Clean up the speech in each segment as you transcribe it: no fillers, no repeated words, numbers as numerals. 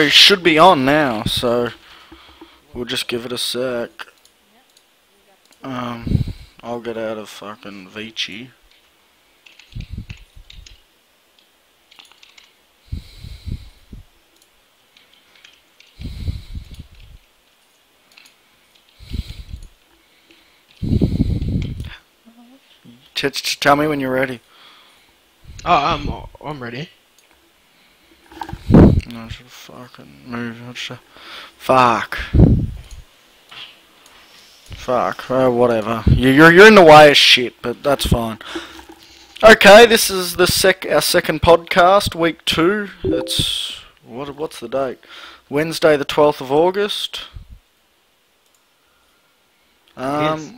we should be on now, so we'll just give it a sec. I'll get out of fucking Vici. Tell me when you're ready. Oh, I'm ready. No, I should fucking move. Fuck. Whatever. You're in the way of shit, but that's fine. Okay, this is the our second podcast, week 2. It's what's the date? Wednesday, the 12th of August. Yes.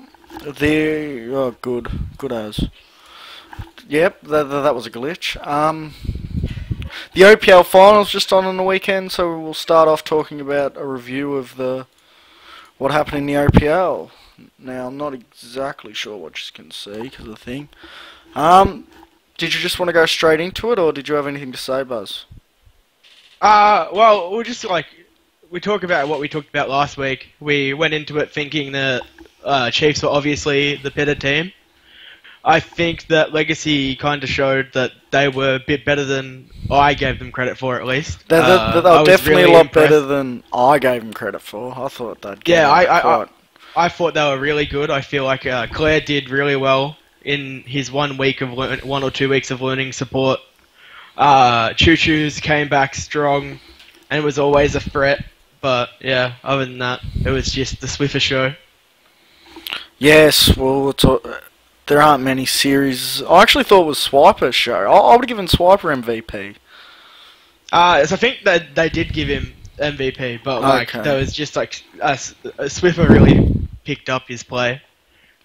Good as. Yep, that was a glitch. The OPL finals just on the weekend, so we'll start off talking about a review of what happened in the OPL. Now, I'm not exactly sure what you can see because of the thing. Did you just want to go straight into it, or did you have anything to say, Buzz? Well, we talk about what we talked about last week. We went into it thinking that Chiefs were obviously the better team. I think that Legacy kind of showed that they were a bit better than I gave them credit for, at least. They were definitely really a lot better than I gave them credit for. I thought they'd get I thought they were really good. I feel like Claire did really well in his 1 or 2 weeks of learning support. Choo Choo's came back strong and was always a threat. But yeah, other than that, it was just the Swiffer show. Yes, well, there aren't many series. I actually thought it was Swiper's show. I would have given Swiper MVP. So I think that they did give him MVP, but there was just Swiffer really picked up his play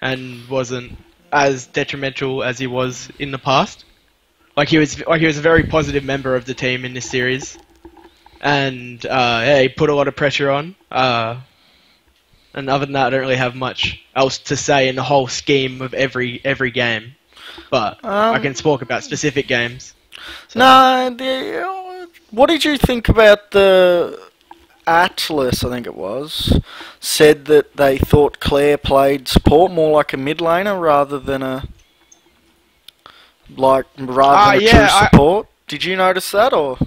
and wasn't as detrimental as he was in the past. He was a very positive member of the team in this series, and he put a lot of pressure on. And other than that, I don't really have much else to say in the whole scheme of every game. But I can talk about specific games. So. No, what did you think about the Atlas, I think it was, said that they thought Claire played support more like a mid laner rather than a true support? Did you notice that, or?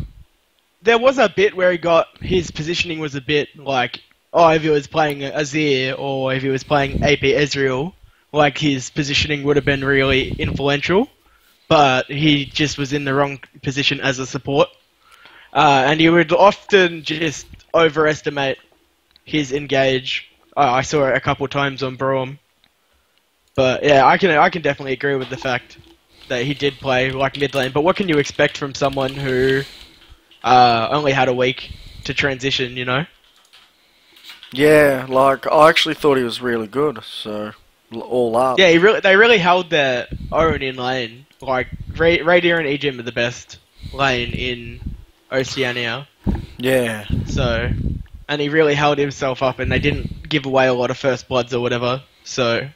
There was a bit where his positioning was a bit like, if he was playing Azir or if he was playing AP Ezreal, his positioning would have been really influential, but he just was in the wrong position as a support. And he would often just overestimate his engage. I saw it a couple times on Braum. But yeah, I can definitely agree with the fact that he did play like mid lane. But what can you expect from someone who only had a week to transition, you know? Yeah, I actually thought he was really good, so all up. Yeah, they really held their own in lane. Radier and Ejim are the best lane in Oceania. Yeah. So, and he really held himself up, and they didn't give away a lot of first bloods or whatever. So,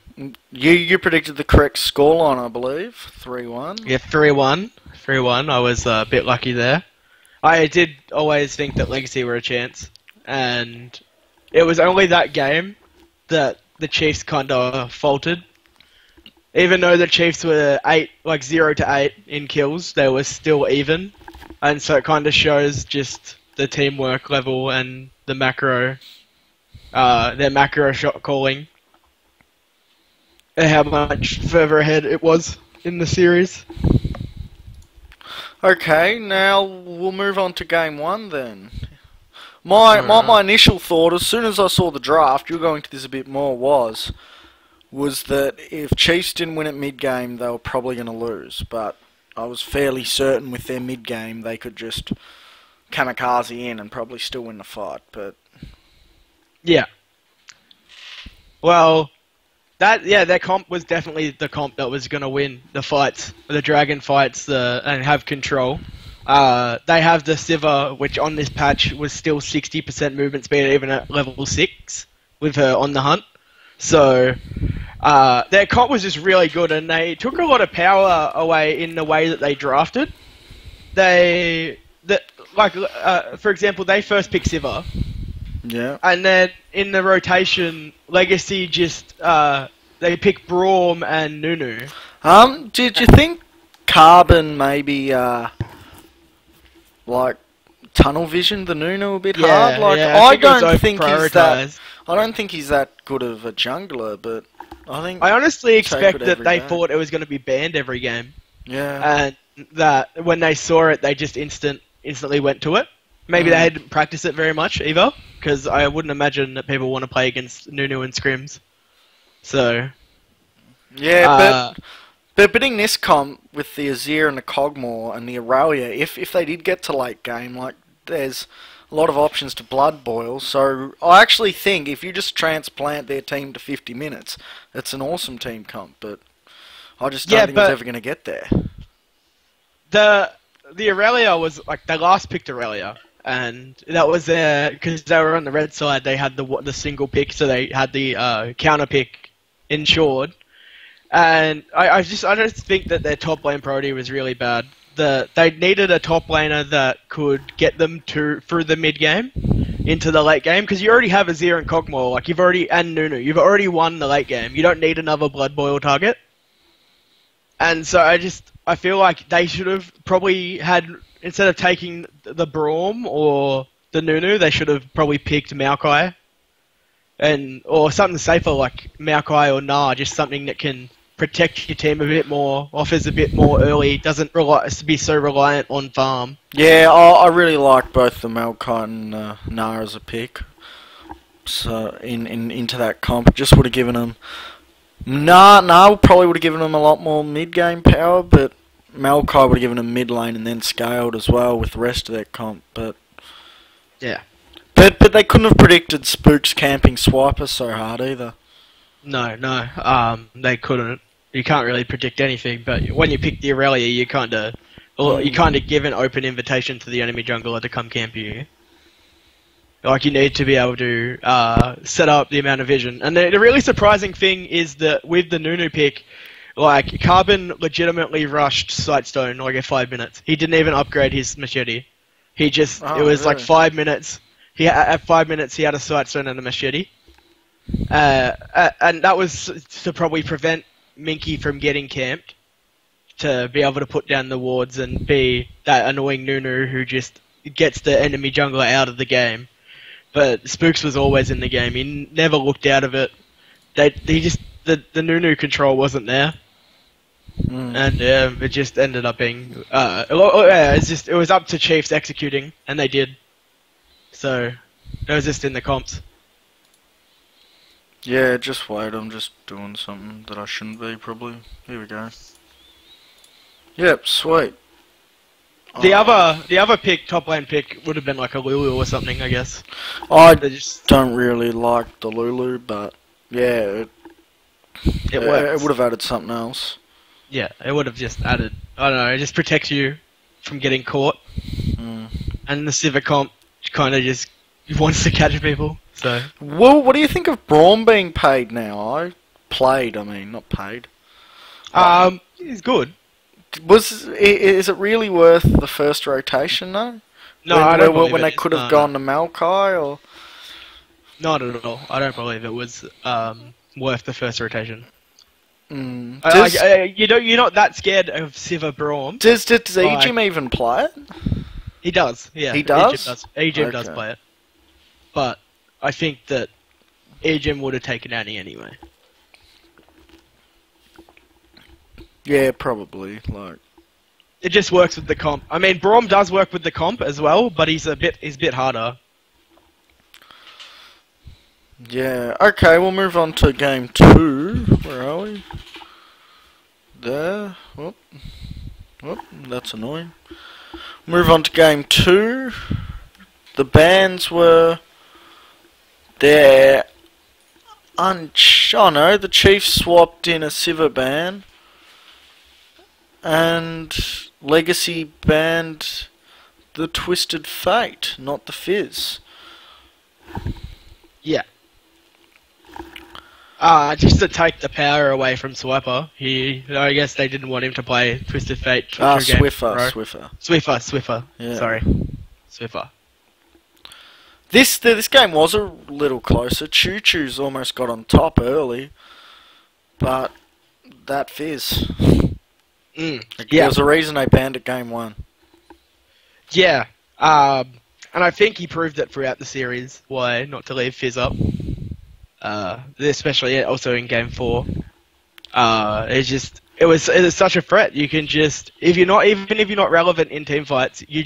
you predicted the correct scoreline, I believe, 3-1. Yeah, 3-1. 3-1. I was a bit lucky there. I did always think that Legacy were a chance, and it was only that game that the Chiefs kind of faltered. Even though the Chiefs were 0 to 8 in kills, they were still even. And so it kind of shows just the teamwork level and the their macro shot calling, and how much further ahead it was in the series. Okay, now we'll move on to game 1 then. My initial thought, as soon as I saw the draft, you'll go into this a bit more, was that if Chiefs didn't win at mid-game, they were probably going to lose. But I was fairly certain with their mid-game they could just kamikaze in and probably still win the fight. But yeah. Well, their comp was definitely the comp that was going to win the fights, the dragon fights, and have control. They have the Sivir, which on this patch was still 60% movement speed even at level 6 with her on the hunt. So their comp was just really good, and they took a lot of power away in the way that they drafted. like, for example, they first pick Siva, Yeah. and then in the rotation, Legacy just they pick Braum and Nunu. Did you think Carbon maybe like tunnel vision the Nunu a bit hard? Like I don't think he's that. I don't think he's that good of a jungler, but I think I honestly expect that every they game. thought it was going to be banned every game, Yeah. and that when they saw it, they just instantly went to it. Maybe they hadn't practiced it very much either, because I wouldn't imagine that people want to play against Nunu and Scrims. So Yeah, but in this comp with the Azir and the Cogmore and the Aurelia, if they did get to late game, like there's a lot of options to blood boil. So I actually think if you just transplant their team to 50 minutes, it's an awesome team comp. But I just don't think it's ever going to get there. The Aurelia was like they last picked Aurelia, and that was because they were on the red side. They had the single pick, so they had the counter pick insured. And I just think that their top lane priority was really bad. They needed a top laner that could get them through the mid game into the late game, because you already have Azir and Cogmore, like and Nunu. You've already won the late game. You don't need another blood boil target. And so I feel like they should have probably had, instead of taking the Braum or the Nunu, they should have probably picked Maokai. Or something safer like Maokai or Gnar, just something that can protect your team a bit more, offers a bit more early, doesn't be so reliant on farm. Yeah, I really like both the Maokai and Gnar as a pick. So into that comp, just would have given them. Gnar probably would have given them a lot more mid-game power, but Maokai would have given them mid lane and then scaled as well with the rest of their comp. But yeah, but they couldn't have predicted Spooks camping Swiper so hard either. No, they couldn't. You can't really predict anything, but when you pick the Aurelia, you kind of give an open invitation to the enemy jungler to come camp you. Like, you need to be able to set up the amount of vision. And the really surprising thing is that with the Nunu pick, like, Carbon legitimately rushed Sightstone like at 5 minutes. He didn't even upgrade his machete. He just, it was like 5 minutes. At 5 minutes, he had a Sightstone and a machete. And that was to probably prevent Minky from getting camped, to be able to put down the wards and be that annoying Nunu who just gets the enemy jungler out of the game. But Spooks was always in the game. He never looked out of it. The Nunu control wasn't there, and it just ended up being it was up to Chiefs executing, and they did. So it was just in the comps. Yeah, just wait. I'm just doing something that I shouldn't be, probably. Here we go. Yep, sweet. The other pick, top lane pick, would have been like a Lulu or something, I guess. I don't really like the Lulu, but yeah, it would have added something else. Yeah, it would have just added, I don't know, it just protects you from getting caught. And the Civic comp kind of just wants to catch people, so. Well, what do you think of Braum being paid now? Not paid. He's good. Is it really worth the first rotation though? No, I don't believe when it they is. could have gone to Maokai, or not at all. I don't believe it was worth the first rotation. You're not that scared of Siva Braum. Does Ejim even play it? He does. Yeah, he does. Ejim does play it, but I think that Ejim would have taken Annie anyway. Yeah, probably. Like, it just works with the comp. I mean, Braum does work with the comp as well, but he's a bit harder. Yeah. Okay, we'll move on to game 2. Where are we? There. Whoop. That's annoying. Move on to game 2. The bans were there. The Chiefs swapped in a Siva ban. And Legacy banned the Twisted Fate, not the Fizz. Yeah. Just to take the power away from Swiper. I guess they didn't want him to play Twisted Fate. Swiffer. Swiffer. Yeah. so far. This game was a little closer. Choo Choo's almost got on top early, but that Fizz. Yeah. There was a reason they banned it game 1. Yeah. And I think he proved it throughout the series why not to leave Fizz up. Especially also in game 4. It was such a threat. You can just if you're not relevant in team fights, you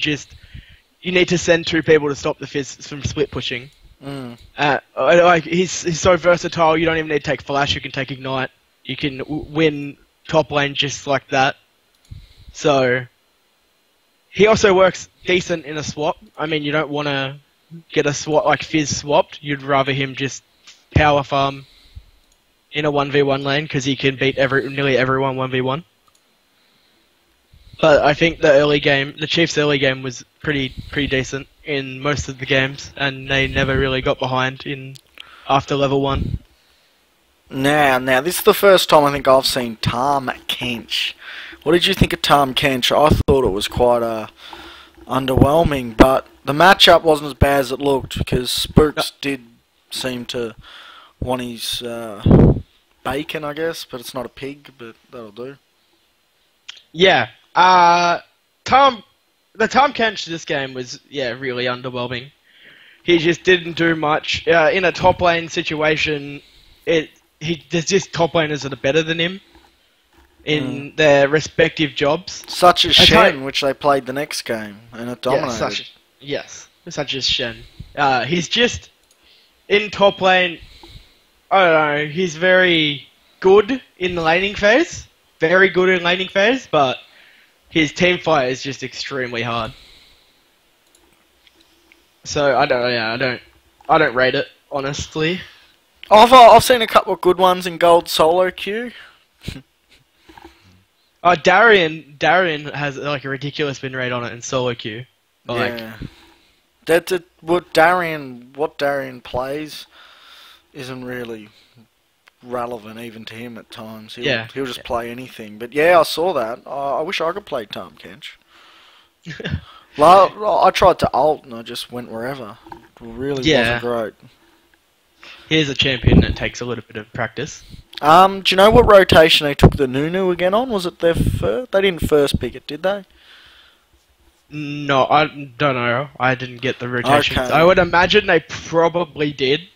need to send 2 people to stop the Fizz from split pushing. Like he's so versatile. You don't even need to take flash. You can take ignite. You can win top lane just like that. So he also works decent in a swap. I mean, you don't want to get a swap like Fizz swapped. You'd rather him just power farm in a 1v1 lane because he can beat nearly everyone 1v1. But I think the Chiefs' early game was pretty decent in most of the games, and they never really got behind after level 1. Now, this is the first time I think I've seen Tahm Kench. What did you think of Tahm Kench? I thought it was quite underwhelming, but the matchup wasn't as bad as it looked because Spooks did seem to want his bacon, I guess, but it's not a pig, but that'll do. Yeah. The Tahm Kench this game was really underwhelming. He just didn't do much in a top lane situation. There's just top laners that are better than him in their respective jobs. Such as Shen, which they played the next game, and it dominated. Such as Shen. He's just in top lane. I don't know. He's very good in the laning phase. Very good in laning phase, but his team fight is just extremely hard. So I don't rate it honestly. I've seen a couple of good ones in gold solo queue. Darian has like a ridiculous win rate on it in solo queue. What Darian plays isn't really relevant even to him at times. He'll just play anything. But yeah, I saw that. I wish I could play Tahm Kench. I tried to ult and I just went wherever. It really wasn't great. Here's a champion that takes a little bit of practice. Do you know what rotation they took the Nunu again on? Was it their first? They didn't first pick it, did they? No, I don't know. I didn't get the rotations. Okay. I would imagine they probably did.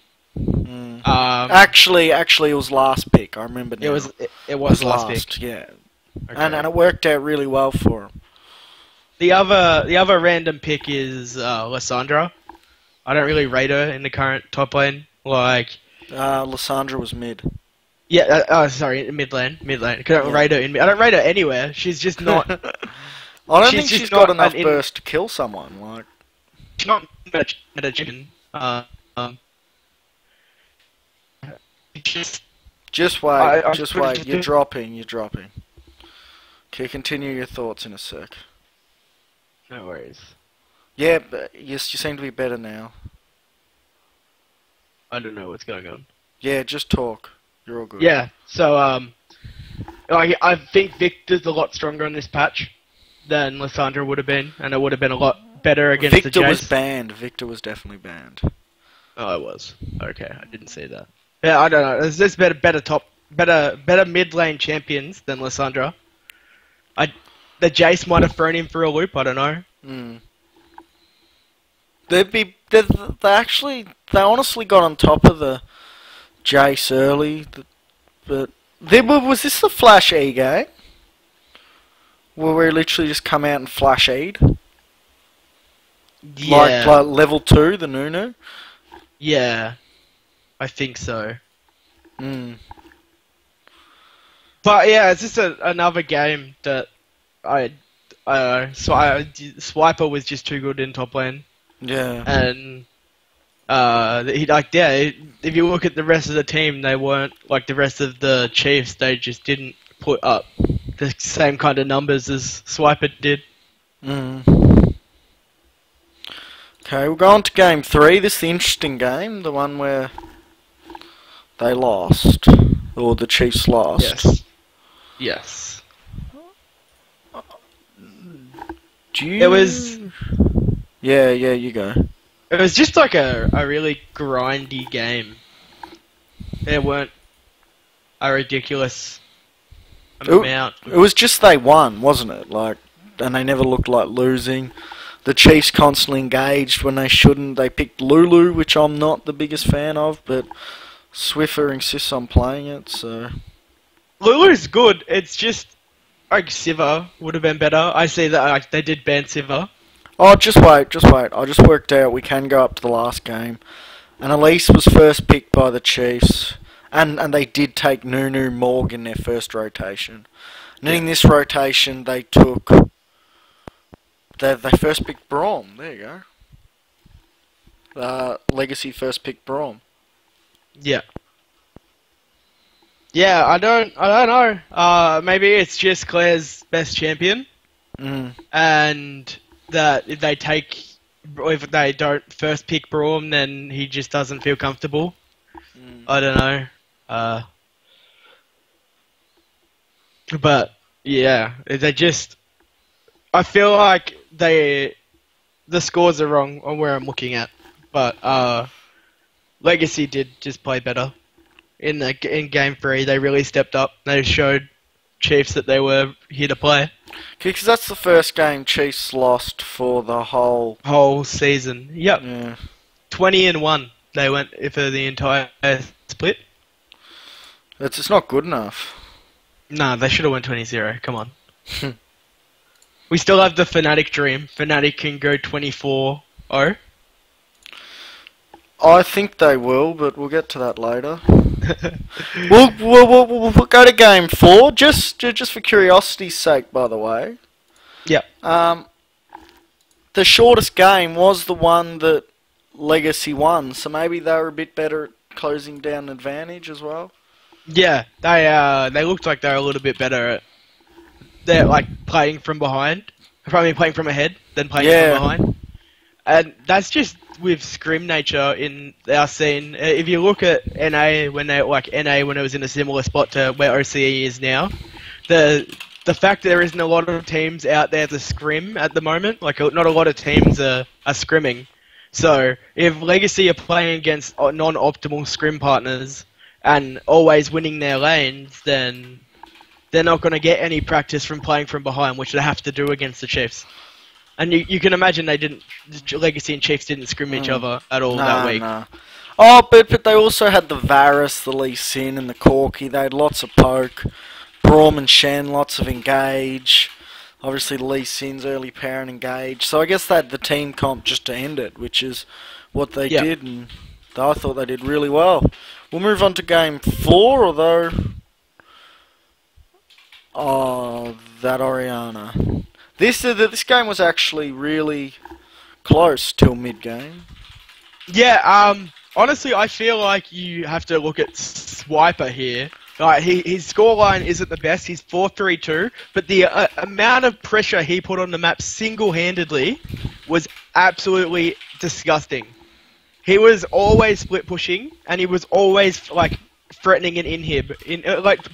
Actually, it was last pick. I remember now. It was last pick. Yeah, okay. and it worked out really well for him. The other random pick is Lissandra. I don't really rate her in the current top lane. Lissandra was mid. Yeah. Sorry, mid lane. I don't rate her I don't rate her anywhere. She's just not. I don't think she's got enough burst to kill someone. She's not meta chicken. Just wait. You're dropping. Okay, continue your thoughts in a sec. No worries. Yeah, but you seem to be better now. I don't know what's going on. Yeah, just talk. You're all good. Yeah, so, I think Victor's a lot stronger on this patch than Lissandra would have been, and it would have been a lot better against the Jace. Victor was banned. Victor was definitely banned. Oh, it was. Okay, I didn't see that. Yeah, I don't know. There's better mid lane champions than Lissandra. The Jace might have thrown him for a loop. I don't know. They honestly got on top of the Jace early, but was this the Flash E game? Where we literally just come out and Flash E'd? Yeah. Like level 2, the Nunu? Yeah. I think so. But yeah, it's just another game that Swiper was just too good in top lane. Yeah. And if you look at the rest of the team, they weren't like the rest of the Chiefs. They just didn't put up the same kind of numbers as Swiper did. Okay, we'll go on to game 3. This is the interesting game, the one where they lost, or the Chiefs lost. Yes. It was. Yeah, yeah, you go. It was just like a really grindy game. There weren't a ridiculous amount. It was just they won, wasn't it? Like, and they never looked like losing. The Chiefs constantly engaged when they shouldn't. They picked Lulu, which I'm not the biggest fan of, but Swiffer insists on playing it, so... Lulu's good. It's just like Siva would have been better. I see that like they did ban Siva. Oh, just wait. I just worked out we can go up to the last game. And Elise was first picked by the Chiefs. And they did take Nunu Morg in their first rotation. And then in this rotation, they took... They first picked Braum. There you go. Legacy first picked Braum. Yeah. Yeah, I don't know. Maybe it's just Claire's best champion. And that if they don't first pick Braum, then he just doesn't feel comfortable. I don't know. But yeah, I feel like the scores are wrong on where I'm looking at. But Legacy did just play better in game 3. They really stepped up. They showed Chiefs that they were here to play. Because that's the first game Chiefs lost for the whole season. Yep. Yeah. 20-1. They went for the entire split. It's not good enough. Nah, they should have went 20-0. Come on. We still have the Fnatic dream. Fnatic can go 24-0. I think they will, but we'll get to that later. we'll go to game 4, just for curiosity's sake, by the way. Yep. The shortest game was the one that Legacy won, so maybe they were a bit better at closing down advantage as well. Yeah, they looked like they were a little bit better at playing from behind. Probably playing from ahead than playing from behind. And that's just with scrim nature in our scene. If you look at NA when it was in a similar spot to where OCE is now, the fact that there isn't a lot of teams out there to scrim at the moment, like not a lot of teams are scrimming. So if Legacy are playing against non-optimal scrim partners and always winning their lanes, then they're not going to get any practice from playing from behind, which they have to do against the Chiefs. And you can imagine Legacy and Chiefs didn't scrim each other at all that week. Nah. Oh, but they also had the Varus, the Lee Sin, and the Corki. They had lots of poke. Braum and Shen, lots of engage. Obviously, Lee Sin's early power and engage. So I guess they had the team comp just to end it, which is what they did, and I thought they did really well. We'll move on to game 4, although... Oh, that Orianna. This game was actually really close till mid-game. Yeah, honestly, I feel like you have to look at Swiper here. Like, his scoreline isn't the best. He's 4-3-2, but the amount of pressure he put on the map single-handedly was absolutely disgusting. He was always split pushing, and he was always threatening an inhib. In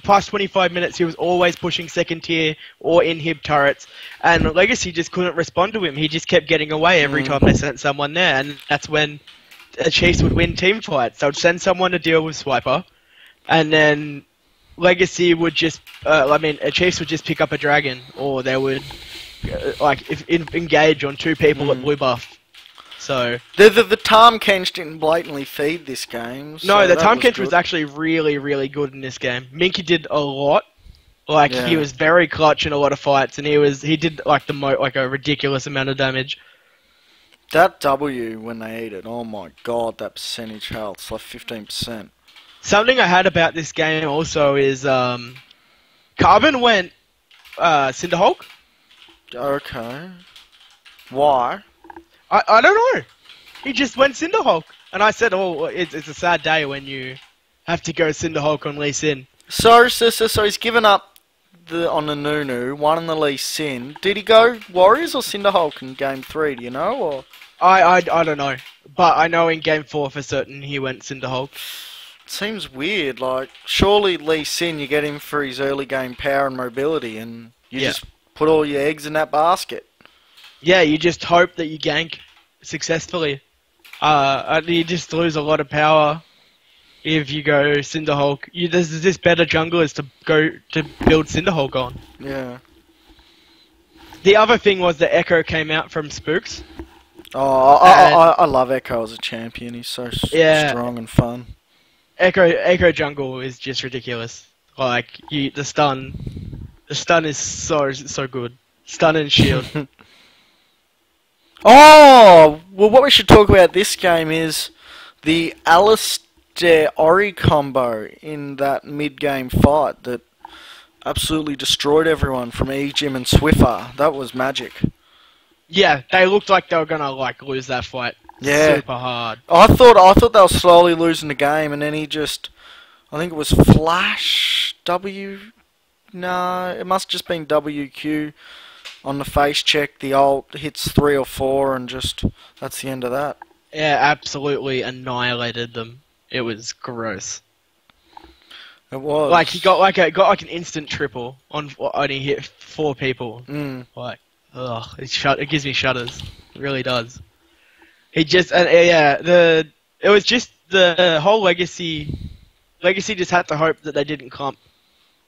past 25 minutes, he was always pushing second tier or inhib turrets, and Legacy just couldn't respond to him. He just kept getting away every time they sent someone there, and that's when the Chiefs would win team fights. They would send someone to deal with Swiper, and then Legacy would just, Chiefs would just pick up a dragon, or they would engage on 2 people at blue buff. So the Tahm Kench didn't blatantly feed this game. So no, the Tahm Kench was actually really, really good in this game. Minky did a lot. He was very clutch in a lot of fights, and he did a ridiculous amount of damage. That W when they eat it, oh my god, that percentage health, it's like 15%. Something I had about this game also is Carbon went Cinderhulk. Okay. Why? I don't know. He just went Cinderhulk. And I said, it's a sad day when you have to go Cinderhulk on Lee Sin. So he's given up on the Nunu, one on the Lee Sin. Did he go Warriors or Cinderhulk in game 3, do you know? Or I don't know. But I know in game 4 for certain he went Cinderhulk. It seems weird, surely Lee Sin, you get him for his early game power and mobility, and you just put all your eggs in that basket. Yeah, you just hope that you gank. successfully. And you just lose a lot of power if you go Cinderhulk. There's just better junglers to go to build Cinderhulk on. Yeah. The other thing was that Echo came out from Spooks. Oh, I love Echo as a champion. He's so Yeah. strong and fun. Echo jungle is just ridiculous. Like the stun is so good. Stun and shield. Oh, well, what we should talk about this game is the Alistair Ori combo in that mid-game fight that absolutely destroyed everyone from Ejim and Swiffer. That was magic. Yeah, they looked like they were gonna like lose that fight. Yeah. Super hard. I thought they were slowly losing the game, and then he just, I think it was Flash W. No, it must have just been WQ on the face check. The ult hits 3 or 4, and just that's the end of that. Yeah, absolutely annihilated them. It was gross. It was Like he got like an instant triple on he hit 4 people. Like, ugh, it gives me shudders. It really does. He just it was just the whole legacy. Legacy just had to hope that they didn't clump.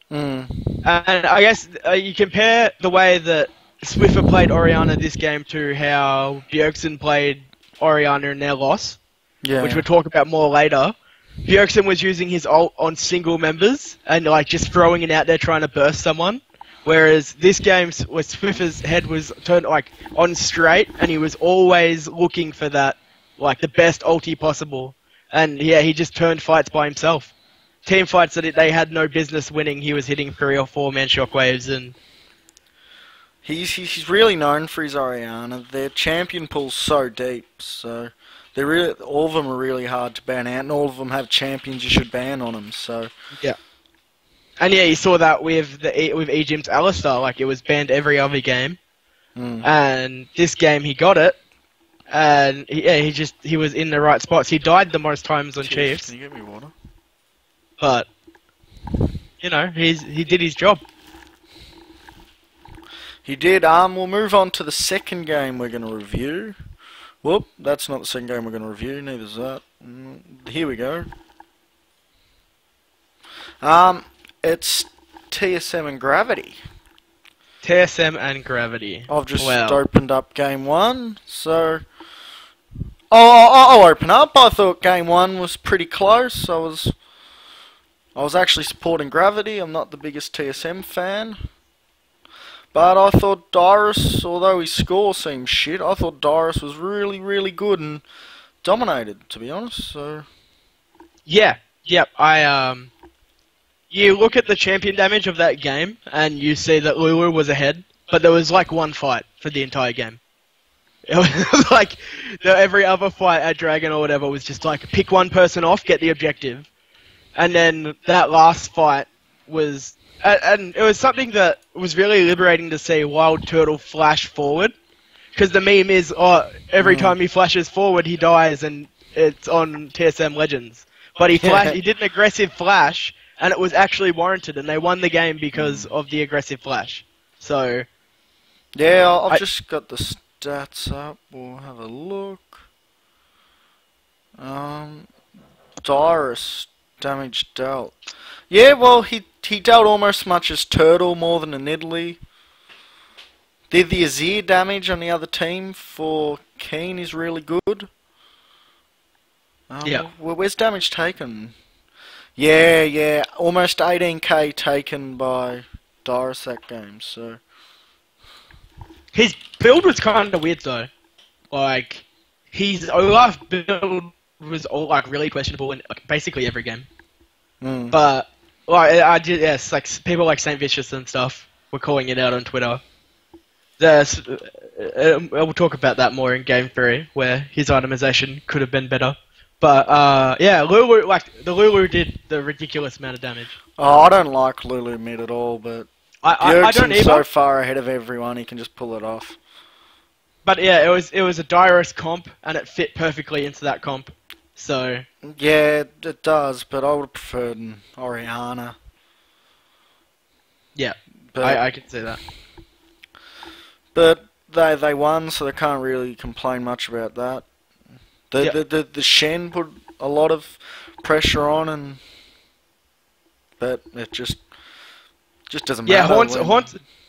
And I guess you compare the way that Swiffer played Orianna this game to how Bjergsen played Orianna in their loss, which we'll talk about more later. Bjergsen was using his ult on single members and like just throwing it out there trying to burst someone, whereas this game where Swiffer's head was turned like on straight and he was always looking for that like the best ulti possible, and yeah, he just turned fights by himself. Team fights that they had no business winning, he was hitting 3 or 4 man shockwaves, and he's really known for his Orianna. Their champion pool's so deep, so they're really, all of them are really hard to ban out, and all of them have champions you should ban on them. So yeah, and yeah, you saw that with Ejim's Alistar, like it was banned every other game, and this game he got it, and he was in the right spots. He died the most times on Chiefs. Can you get me water? But you know, he did his job. He did. We'll move on to the second game we're going to review. Whoop, that's not the second game we're going to review. Neither is that. Here we go. It's TSM and Gravity. TSM and Gravity. I've just opened up game 1, so I'll open up. I thought game 1 was pretty close. I was actually supporting Gravity. I'm not the biggest TSM fan. But I thought Dyrus, although his score seemed shit, I thought Dyrus was really, really good and dominated, to be honest. So yeah, you look at the champion damage of that game, and you see that Lulu was ahead, but there was like one fight for the entire game. It was like every other fight at Dragon or whatever was just like pick one person off, get the objective. And then that last fight was... And it was something that was really liberating to see Wild Turtle flash forward. Because the meme is, every time he flashes forward, he dies, and it's on TSM Legends. But he did an aggressive flash, and it was actually warranted, and they won the game because of the aggressive flash. So... yeah, I've just got the stats up. We'll have a look. Dyrus... damage dealt. Yeah, well, he dealt almost as much as Turtle, more than a Nidalee. Did the Azir damage on the other team for Keen is really good. Yeah. Where's damage taken? Yeah, almost 18k taken by Dyrus that game, so... His build was kind of weird, though. Like, his Olaf build was all like really questionable in like, basically every game. But like like people like Saint Vicious and stuff were calling it out on Twitter. We'll talk about that more in Game 3, where his itemization could have been better. But yeah, Lulu, like the Lulu did the ridiculous amount of damage. Oh, I don't like Lulu mid at all, but I don't either. so far ahead of everyone, he can just pull it off. But yeah, it was a Dyrus comp, and it fit perfectly into that comp. So yeah, it does, but I would have preferred an Orianna. Yeah, but, I can see that. But they won, so they can't really complain much about that. The Shen put a lot of pressure on, but it just doesn't matter. Yeah,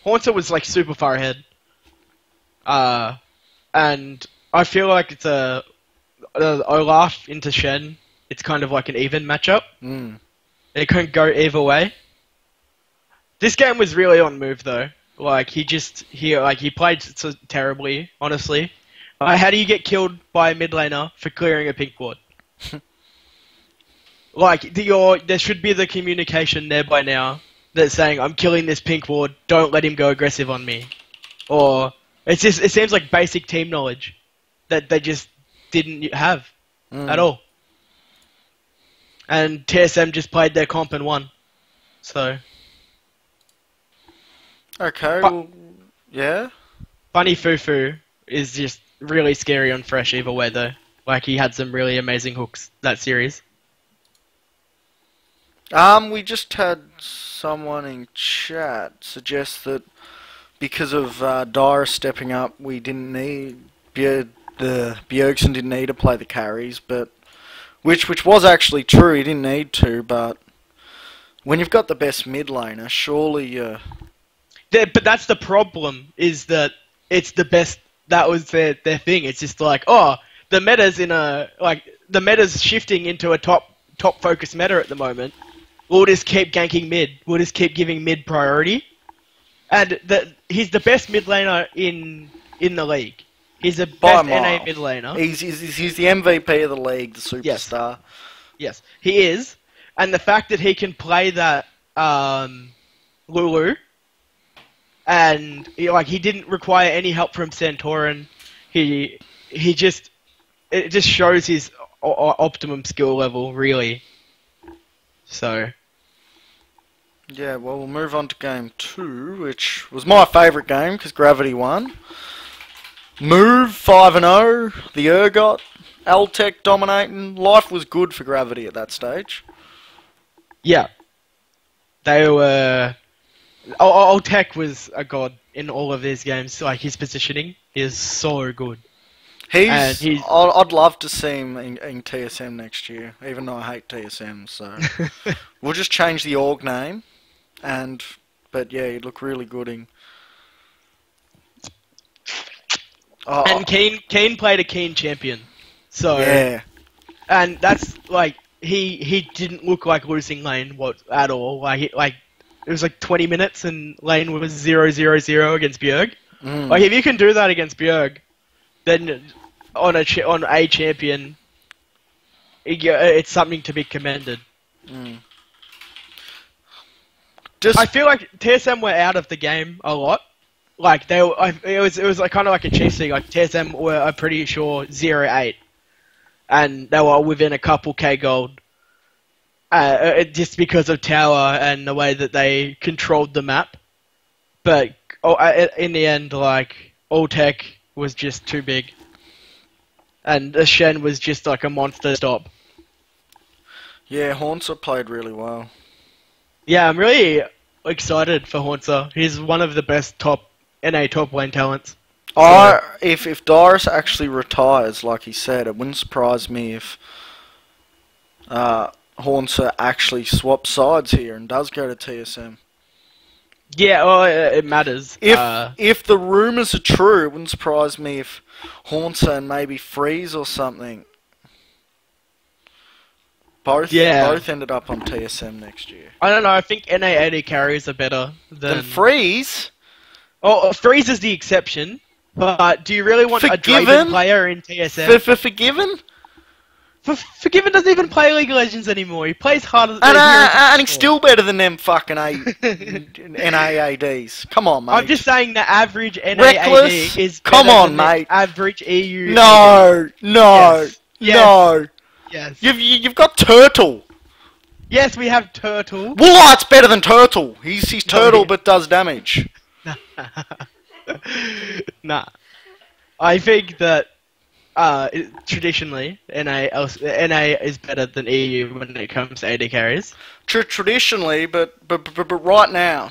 Haunter was like super far ahead. And I feel like it's Olaf into Shen. It's kind of like an even matchup. It couldn't go either way. This game was really on move though. Like he played so terribly, honestly. How do you get killed by a mid laner for clearing a pink ward? Like there should be the communication there by now that's saying I'm killing this pink ward. Don't let him go aggressive on me. Or it seems like basic team knowledge that they just didn't have at all. And TSM just played their comp and won. So. Okay, well, yeah. Bunny Fufu is just really scary on Fresh either way though. Like he had some really amazing hooks that series. We just had someone in chat suggest that because of Dara stepping up, we didn't need Bjergsen didn't need to play the carries, but which was actually true. He didn't need to, but when you've got the best mid laner, surely. But that's the problem. Is that it's the best. That was their thing. It's just like the meta's shifting into a top focus meta at the moment. We'll just keep ganking mid. We'll just keep giving mid priority. And he's the best mid laner in the league. He's the best NA mid laner. He's the MVP of the league, the superstar. Yes, he is. And the fact that he can play that Lulu, and he didn't require any help from Santorin. It just shows his optimum skill level, really. So. Yeah, well, we'll move on to game 2, which was my favourite game because Gravity won. Move 5-0, the Urgot, Altec dominating. Life was good for Gravity at that stage. Yeah. They were. Altec was a god in all of these games. Like his positioning is so good. I'd love to see him in TSM next year, even though I hate TSM. So we'll just change the org name, but yeah, he'd look really good in. And Keen played a Keen champion, so yeah, and that's like he didn't look like losing lane at all. Like it was like 20 minutes and lane was 0-0-0 against Bjerg. Like if you can do that against Bjerg, then on a champion, it's something to be commended. I feel like TSM were out of the game a lot. Like it was like kind of like a Chiefs thing. Like TSM were, I'm pretty sure 0-8, and they were within a couple K gold. Just because of tower and the way that they controlled the map. But in the end, like Altec was just too big, and the Shen was just like a monster stop. Yeah, Haunter played really well. Yeah, I'm really excited for Haunter. He's one of the best NA top lane talents. If Darius actually retires, like he said, it wouldn't surprise me if Haunter actually swaps sides here and does go to TSM. Yeah, well, it matters. If the rumours are true, it wouldn't surprise me if Haunter and maybe Freeze or something both ended up on TSM next year. I don't know, I think NA AD carries are better than Freeze? Oh, Freeze is the exception, but do you really want a Draven player in TSM? For Forgiven? Forgiven doesn't even play League of Legends anymore. He plays harder than and he's still better than them fucking NAADs. Come on, mate. I'm just saying the average NAAD Reckless? is better Come on, than mate. The average EU. No. Yes. You've got Turtle. Yes, we have Turtle. Warlight's better than Turtle. He's Turtle but does damage. Nah. I think that traditionally, NA is better than EU when it comes to AD carries. Traditionally, but right now.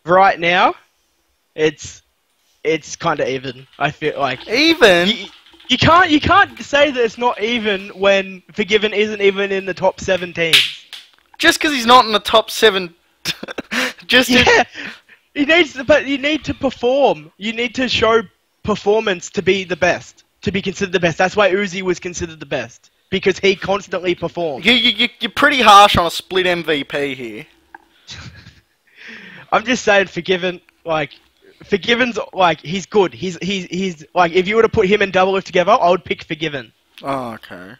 Right now, it's it's kind of even. I feel like Even? you can't say that it's not even when Forgiven isn't even in the top 7 teams. Just because he's not in the top 7... Yeah, but you need to perform. You need to show performance to be the best, to be considered the best. That's why Uzi was considered the best, because he constantly performed. You're pretty harsh on a split MVP here. I'm just saying, Forgiven's like he's good. He's like, if you were to put him and Doublelift together, I would pick Forgiven. Oh, okay.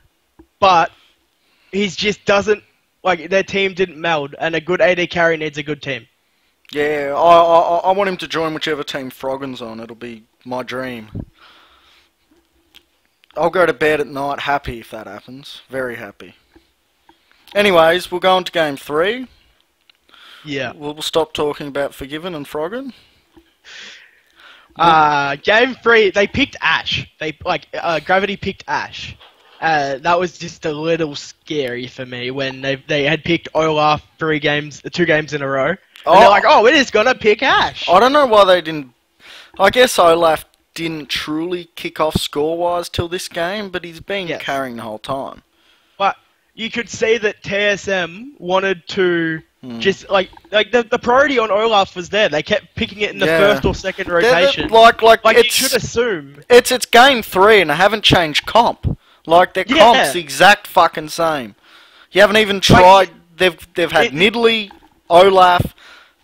But he's just doesn't like their team didn't meld, and a good AD carry needs a good team. Yeah, I want him to join whichever team Froggen's on. It'll be my dream. I'll go to bed at night happy if that happens. Very happy. Anyways, we'll go on to game 3. Yeah. We'll stop talking about Forgiven and Froggen. Game 3, they picked Ash. Gravity picked Ash. That was just a little scary for me when they had picked Olaf 2 games in a row. And they're like, oh, we're just gonna pick Ash. I don't know why they didn't... I guess Olaf didn't truly kick off score-wise till this game, but he's been carrying the whole time. But you could see that TSM wanted to just, the priority on Olaf was there. They kept picking it in the first or second rotation. You should assume. It's game 3 and they haven't changed comp. Like, their comp's the exact fucking same. You haven't even tried... They've had Nidalee, Olaf...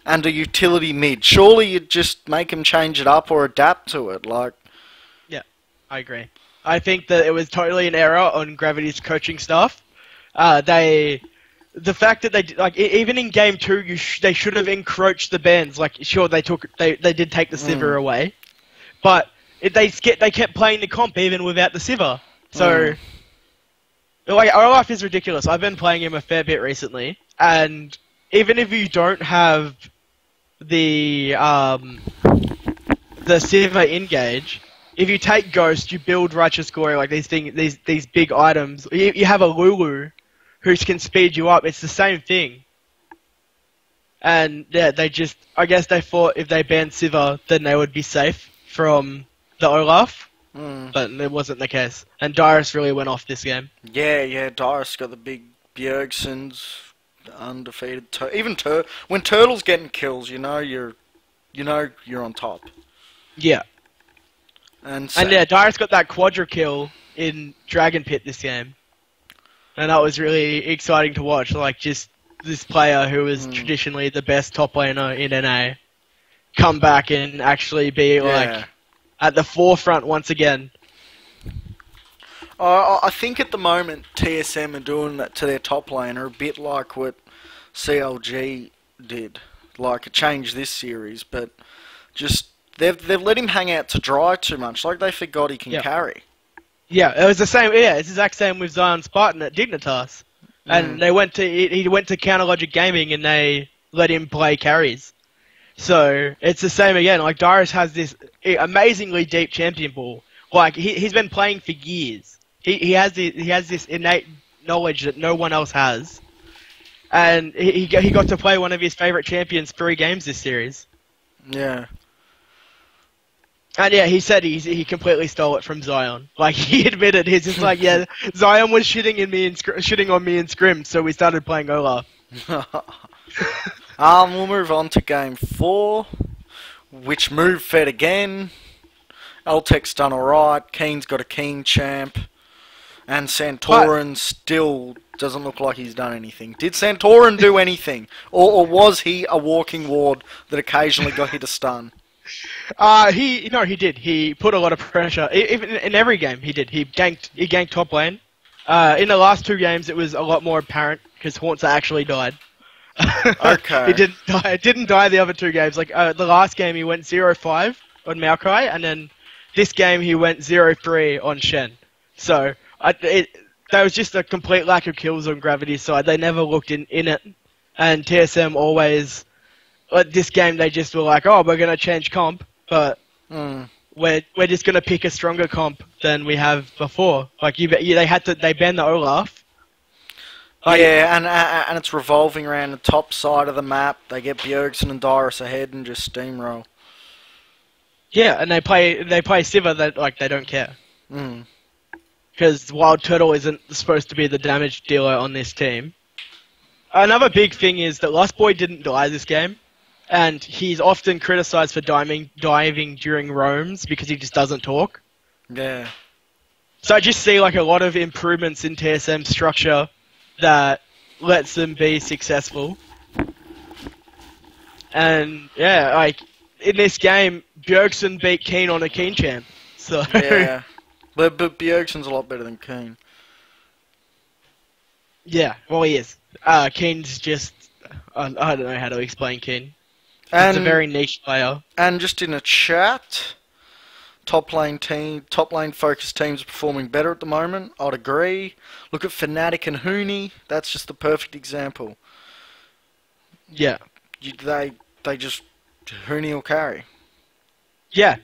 and a utility mid. Surely you'd just make him change it up or adapt to it, like... Yeah, I agree. I think that it was totally an error on Gravity's coaching staff. The fact that they even in game 2, they should have encroached the bans. Like, sure, they did take the Sivir away, but they kept playing the comp even without the Sivir. So, Olaf is ridiculous. I've been playing him a fair bit recently, and even if you don't have the Sivir engage, if you take Ghost, you build Righteous Glory, like these big items. You have a Lulu who can speed you up. It's the same thing. And yeah, I guess they thought if they banned Sivir, then they would be safe from the Olaf. But it wasn't the case. And Dyrus really went off this game. Yeah, Dyrus got the big Bjergsons. Undefeated. When Turtle's getting kills, you know you're on top. Yeah. And yeah, Dyrus got that quadra kill in Dragon Pit this game, and that was really exciting to watch. Like, just this player who was traditionally the best top laner in NA come back and actually be like at the forefront once again. I think at the moment TSM are doing that to their top laner a bit like what CLG did. Like, it changed this series, but just they've let him hang out to dry too much. Like, they forgot he can carry. Yeah, it was the same. Yeah, it's the exact same with Zion Spartan at Dignitas, and he went to Counter Logic Gaming and they let him play carries. So it's the same again. Like, Dyrus has this amazingly deep champion pool. Like, he's been playing for years. He has this innate knowledge that no one else has, and he got to play one of his favorite champions 3 games this series. Yeah. And yeah, he said he completely stole it from Zion. Like, he admitted, he's just like, yeah, Zion was shitting on me in scrim, so we started playing Olaf. We'll move on to game 4, which move fed again. Altec's done alright. Keen's got a Keen champ. And Santorin still doesn't look like he's done anything. Did Santorin do anything? Or was he a walking ward that occasionally got hit a stun? He did. He put a lot of pressure. Even in every game, he did. He ganked top lane. In the last 2 games, it was a lot more apparent because Hauntzer actually died. Okay. He didn't die the other 2 games. Like, the last game, he went 0-5 on Maokai, and then this game, he went 0-3 on Shen. So, there was just a complete lack of kills on Gravity's side. They never looked in it. And TSM always... this game, they just were like, oh, we're going to change comp, but we're just going to pick a stronger comp than we have before. Like, they banned the Olaf. Like, yeah, and it's revolving around the top side of the map. They get Bjergsen and Dyrus ahead and just steamroll. Yeah, and they play Sivir that like they don't care Mm. because Wild Turtle isn't supposed to be the damage dealer on this team. Another big thing is that Lost Boy didn't die this game, and he's often criticized for diving during roams because he just doesn't talk. Yeah. So I just see like a lot of improvements in TSM structure that lets them be successful. And yeah, like in this game, Bjergsen beat Keen on a Keen champ. So Yeah. But Bjergsen's a lot better than Keen. yeah, well he is. Keen's just I don't know how to explain Keen. And It's a very niche player. and just in a chat, top lane focused teams are performing better at the moment. I'd agree. Look at Fnatic and Huni. That's just the perfect example. Yeah, They just Huni will carry. yeah,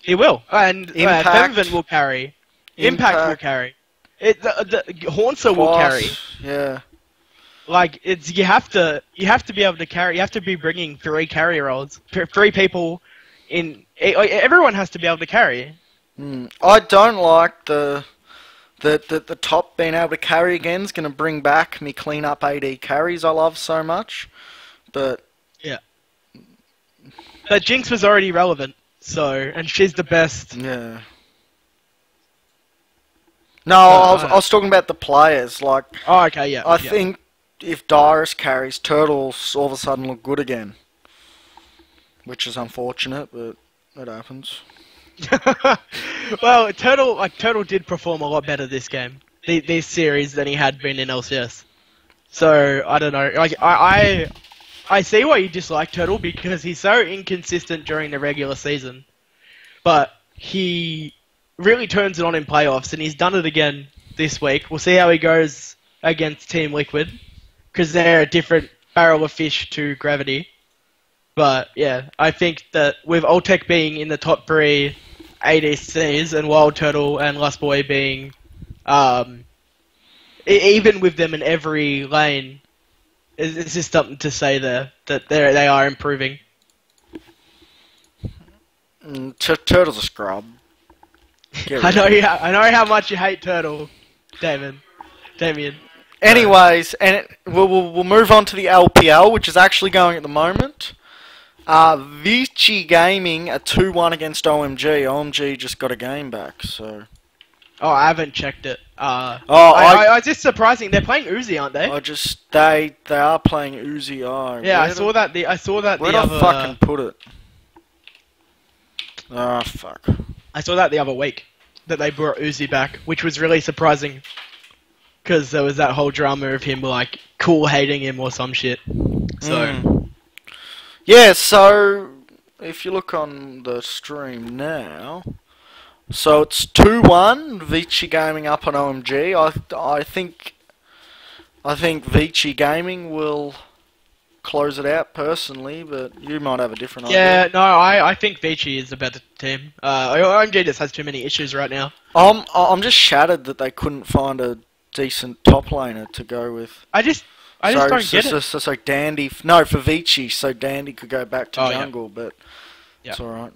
he will, and Impact. Feminine will carry. Impact will carry. The Hornser will carry. Yeah. Like you have to be able to carry. You have to be bringing 3 carry roles, 3 people in. Everyone has to be able to carry. I don't like the top being able to carry again is going to bring back me clean up AD carries I love so much, but Yeah. But Jinx was already relevant, and she's the best. yeah. No, I was talking about the players. Like, Oh, okay, yeah. I yeah. think if Dyrus carries, Turtles all of a sudden look good again, which is unfortunate, but it happens. Well, Turtle did perform a lot better this game, this series, than he had been in LCS. So I don't know. Like I see why you dislike Turtle because he's so inconsistent during the regular season, but he really turns it on in playoffs, and he's done it again this week. We'll see how he goes against Team Liquid because they're a different barrel of fish to Gravity. But yeah, I think that with Ultek being in the top 3 ADCs and Wild Turtle and Lust Boy being even with them in every lane, it's just something to say there that they are improving. Turtle's a scrub. I know how much you hate Turtle, Damien. Anyways, and we'll move on to the LPL, which is actually going at the moment. Vici Gaming a 2-1 against OMG. OMG just got a game back, so. Oh, I haven't checked it. It's just surprising. They're playing Uzi, aren't they? They are playing Uzi. Yeah, I saw that. Where did I fucking put it? Ah, fuck. I saw that the other week that they brought Uzi back, which was really surprising because there was that whole drama of him like cool hating him or some shit. So yeah, so if you look on the stream now, so it's 2-1 Vici Gaming up on OMG. I think Vici Gaming will close it out personally, but you might have a different idea. Yeah, no, I think Vici is a better team. OMG just has too many issues right now. I'm just shattered that they couldn't find a decent top laner to go with. I just don't get it. So Dandy, no, for Vici, so Dandy could go back to jungle, but yeah. It's alright.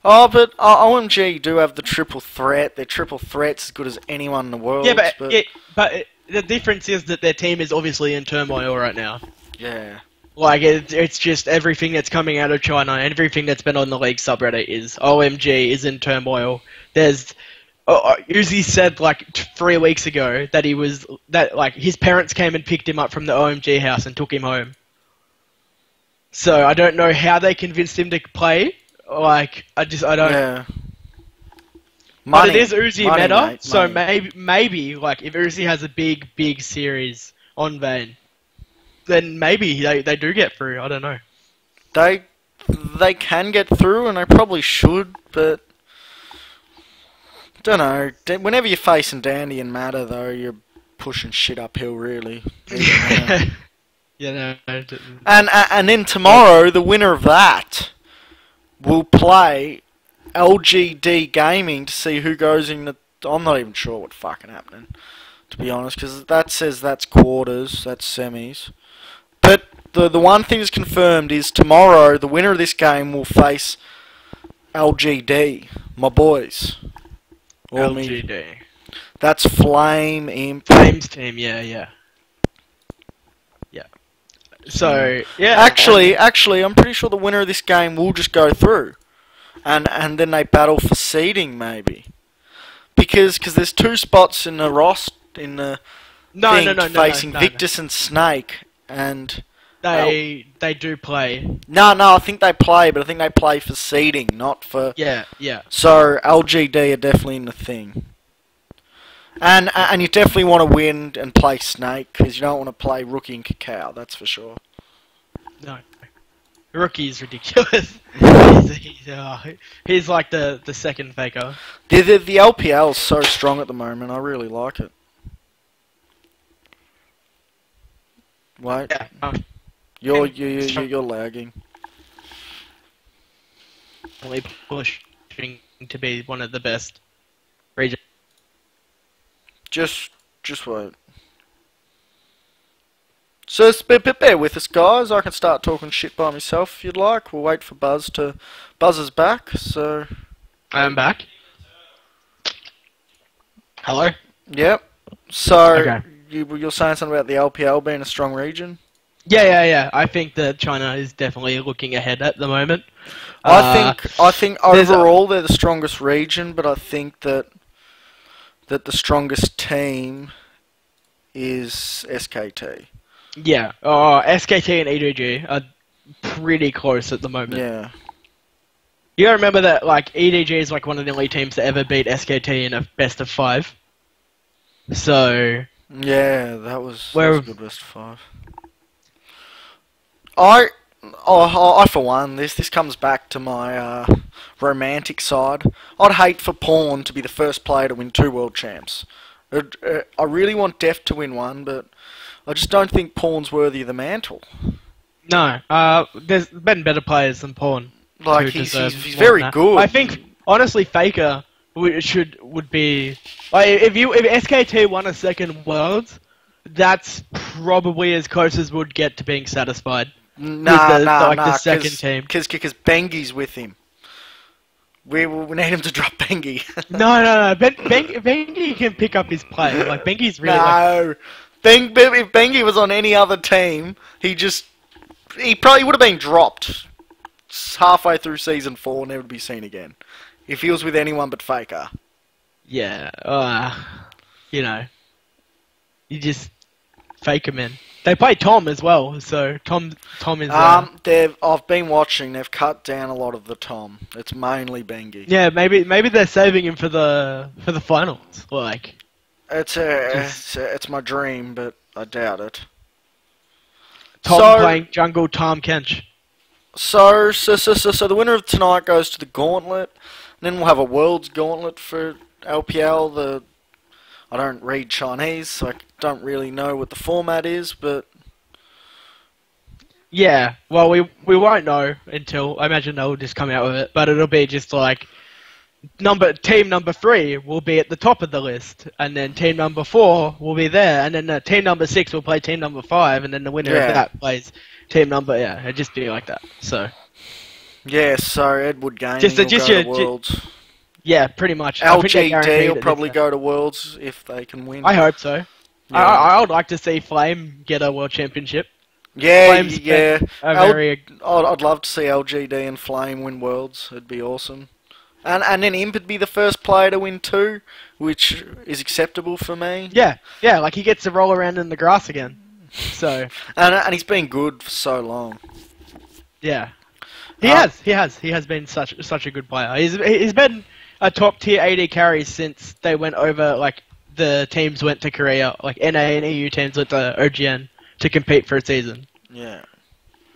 Oh, but OMG do have the triple threat. Their triple threat's as good as anyone in the world. Yeah, but the difference is that their team is obviously in turmoil right now. Yeah. Like, it's just everything that's coming out of China, everything that's been on the League subreddit is OMG is in turmoil. There's... Uzi said, like, 3 weeks ago that his parents came and picked him up from the OMG house and took him home. So, I don't know how they convinced him to play. Like, I don't... Yeah. But it is Uzi meta, mate, so money. maybe, like, if Uzi has a big series on Vayne, then maybe they do get through. I don't know. They can get through, and they probably should, but don't know. Whenever you're facing Dandy and Matter, though, you're pushing shit uphill, really. Yeah, no. And then tomorrow, the winner of that will play LGD Gaming to see who goes in the... I'm not even sure what's fucking happening, to be honest, because that says that's quarters, that's semis. But the one thing that's confirmed is tomorrow, the winner of this game will face LGD, my boys. Or me. LGD. That's Flame, Imp. Flames team, yeah. So, yeah. Actually, I'm pretty sure the winner of this game will just go through. And then they battle for seeding, maybe. Because there's 2 spots in the in the thing facing Victus and Snake, and they do play. No, I think they play, but I think they play for seeding, not for. Yeah. So LGD are definitely in the thing, and you definitely want to win and play Snake because you don't want to play Rookie and Cacao. That's for sure. No, Rookie is ridiculous. He's like the second faker. The LPL is so strong at the moment. I really like it. Wait, Yeah. you're lagging. Pushing to be one of the best regions. Just wait. So bear with us, guys. I can start talking shit by myself if you'd like. We'll wait for Buzz is back. So I am back. Hello. Yep. So Okay. you're saying something about the LPL being a strong region? Yeah. I think that China is definitely looking ahead at the moment. I think overall they're the strongest region, but I think that the strongest team is SKT. Yeah. SKT and EDG are pretty close at the moment. Yeah. You gotta remember that like EDG is like one of the only teams to ever beat SKT in a best of 5. So yeah, that was a good best of 5. I for one, this comes back to my romantic side. I'd hate for Pawn to be the first player to win 2 world champs. I really want Deft to win 1, but I just don't think Pawn's worthy of the mantle. no, there's been better players than Pawn. Like he's very good. I think honestly, Faker would be like if SKT won a second Worlds, that's probably as close as we'd get to being satisfied. The second team. Because Bengi's with him. We need him to drop Bengi. No. Bengi can pick up his play. Like Bengi's really. No, if Bengi was on any other team, he probably would have been dropped halfway through season 4, never to be seen again. If he was with anyone but Faker. Yeah. You just Faker, man. They play Tom as well, so Tom is. I've been watching. They've cut down a lot of the Tom. It's mainly Bengi. Yeah, maybe they're saving him for the finals. Like, it's my dream, but I doubt it. Tom playing jungle Tom Kench. So the winner of tonight goes to the Gauntlet, and then we'll have a Worlds Gauntlet for LPL. I don't read Chinese, so I don't really know what the format is, but... Yeah, well, we won't know until... I imagine they'll just come out with it, but it'll be just like... Team number 3 will be at the top of the list, and then team number 4 will be there, and then team number 6 will play team number 5, and then the winner of that plays team number... Yeah, it'd just be like that, so... Yeah, so Edward Gaming will go to Worlds. Yeah, pretty much. LGD will probably go to Worlds if they can win. I hope so. Yeah. I would like to see Flame get a World Championship. Yeah, Flame's yeah. I'd love to see LGD and Flame win Worlds. It'd be awesome. And then Imp would be the first player to win 2, which is acceptable for me. Yeah, like he gets to roll around in the grass again. So. and he's been good for so long. Yeah. He has been such a good player. He's been a top tier AD carry since they went over, like, the teams went to Korea, like NA and EU teams went to OGN to compete for a season. Yeah.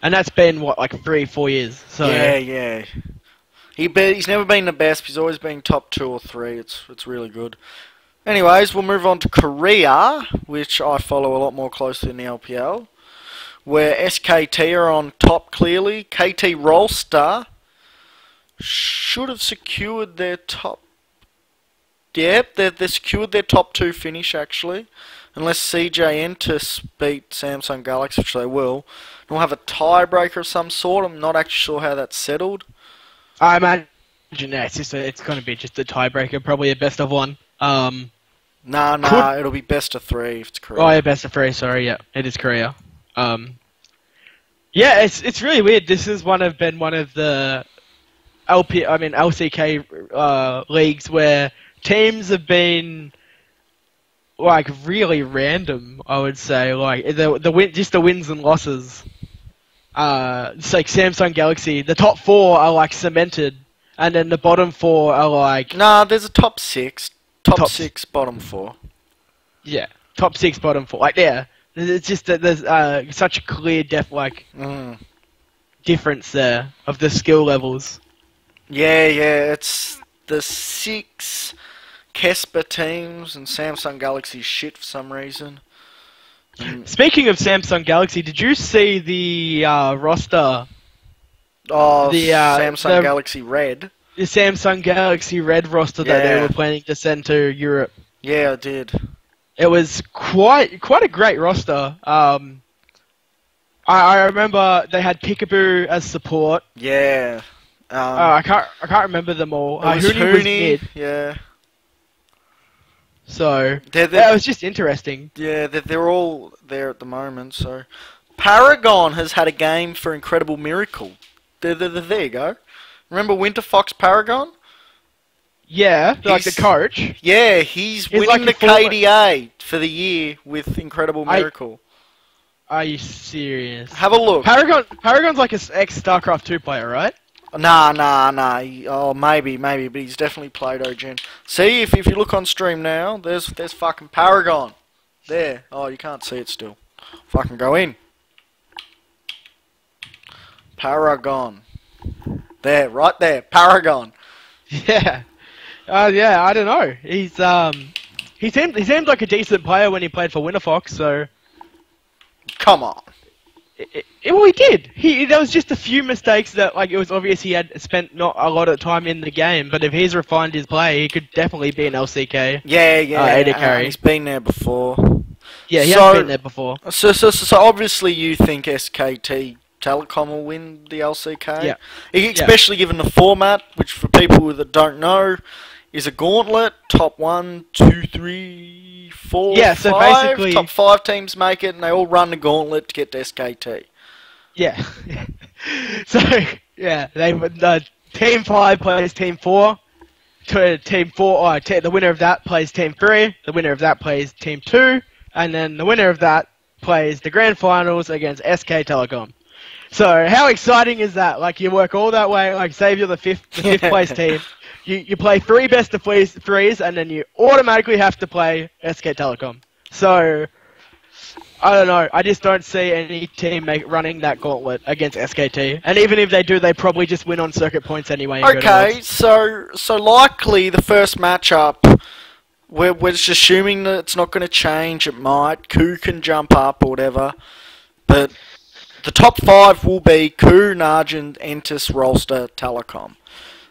And that's been, what, like 3-4 years. So Yeah. He's never been the best, but he's always been top 2 or 3. It's really good. Anyways, we'll move on to Korea, which I follow a lot more closely in the LPL, where SKT are on top clearly. KT Rollstar should have secured their top... Yep, they secured their top 2 finish, actually. Unless CJ Entus beat Samsung Galaxy, which they will. And we'll have a tiebreaker of some sort. I'm not actually sure how that's settled. I imagine Yeah, it's going to be just a tiebreaker, probably a best of one. It'll be best of 3 if it's Korea. Oh, yeah, best of 3. Sorry, yeah, it is Korea. Yeah, it's really weird. This has been one of the LCK leagues where teams have been like really random. I would say like just the wins and losses. It's like Samsung Galaxy. The top 4 are like cemented, and then the bottom 4 are like There's a top 6. Top 6, bottom 4. Yeah, top 6, bottom 4. Like it's just that there's such a clear difference there of the skill levels. Yeah, it's the 6 Kesper teams, and Samsung Galaxy's shit for some reason. Speaking of Samsung Galaxy, did you see the roster? Oh, Samsung Galaxy Red. The Samsung Galaxy Red roster that they were planning to send to Europe. Yeah, I did. It was quite a great roster. I remember they had Peekaboo as support. Yeah. I can't remember them all. Huni was mid. Yeah. So that was just interesting. Yeah, they're all there at the moment. So Paragon has had a game for Incredible Miracle. There you go. Remember Winter Fox Paragon? Yeah, like the coach. Yeah, he's winning like the KDA for the year with Incredible Miracle. Are you serious? Have a look. Paragon's like an ex-StarCraft 2 player, right? Nah. Oh, maybe, but he's definitely played OGen. See, if you look on stream now, there's fucking Paragon. There. Oh, you can't see it still. Fucking go in. Paragon. There, right there, Paragon. Yeah. Yeah, I don't know. He seemed like a decent player when he played for Winterfox, so... Come on. Well, he did. There was just a few mistakes that, like, it was obvious he had spent not a lot of time in the game, but if he's refined his play, he could definitely be an LCK. Yeah, AD carry. He's been there before. Yeah, he has been there before. So obviously you think SKT Telecom will win the LCK? Yeah. Especially given the format, which for people that don't know, is a gauntlet, top 1, 2, 3, 4, yeah, so 5. basically, top 5 teams make it, and they all run the gauntlet to get to SKT. Yeah. So, yeah, Team 5 plays Team 4. Team 4, the winner of that plays Team 3. The winner of that plays Team 2. And then the winner of that plays the Grand Finals against SK Telecom. So, how exciting is that? Like, you work all that way, like, say you're the fifth place team. You play 3 best of 3s, and then you automatically have to play SK Telecom. So, I don't know. I just don't see any team running that gauntlet against SKT. And even if they do, they probably just win on circuit points anyway. Okay, so likely the first matchup, we're just assuming that it's not going to change. It might. Ku can jump up or whatever. But the top 5 will be Ku, Nargent, Entus, Rolster, Telecom.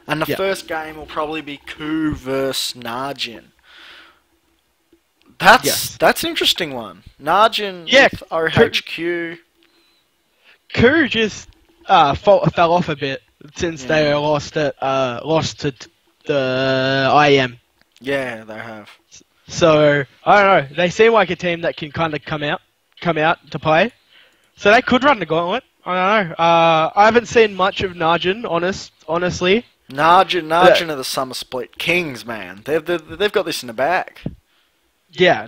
And the first game will probably be Ku versus Nargent. That's an interesting one. Nargent with OHQ. Ku just fell off a bit since they lost to the IEM. Yeah, they have. So I don't know. They seem like a team that can kind of come out to play. So they could run the gauntlet. I don't know. I haven't seen much of Nargent, honestly. Nargent are the summer split kings, man. They've got this in the bag. Yeah,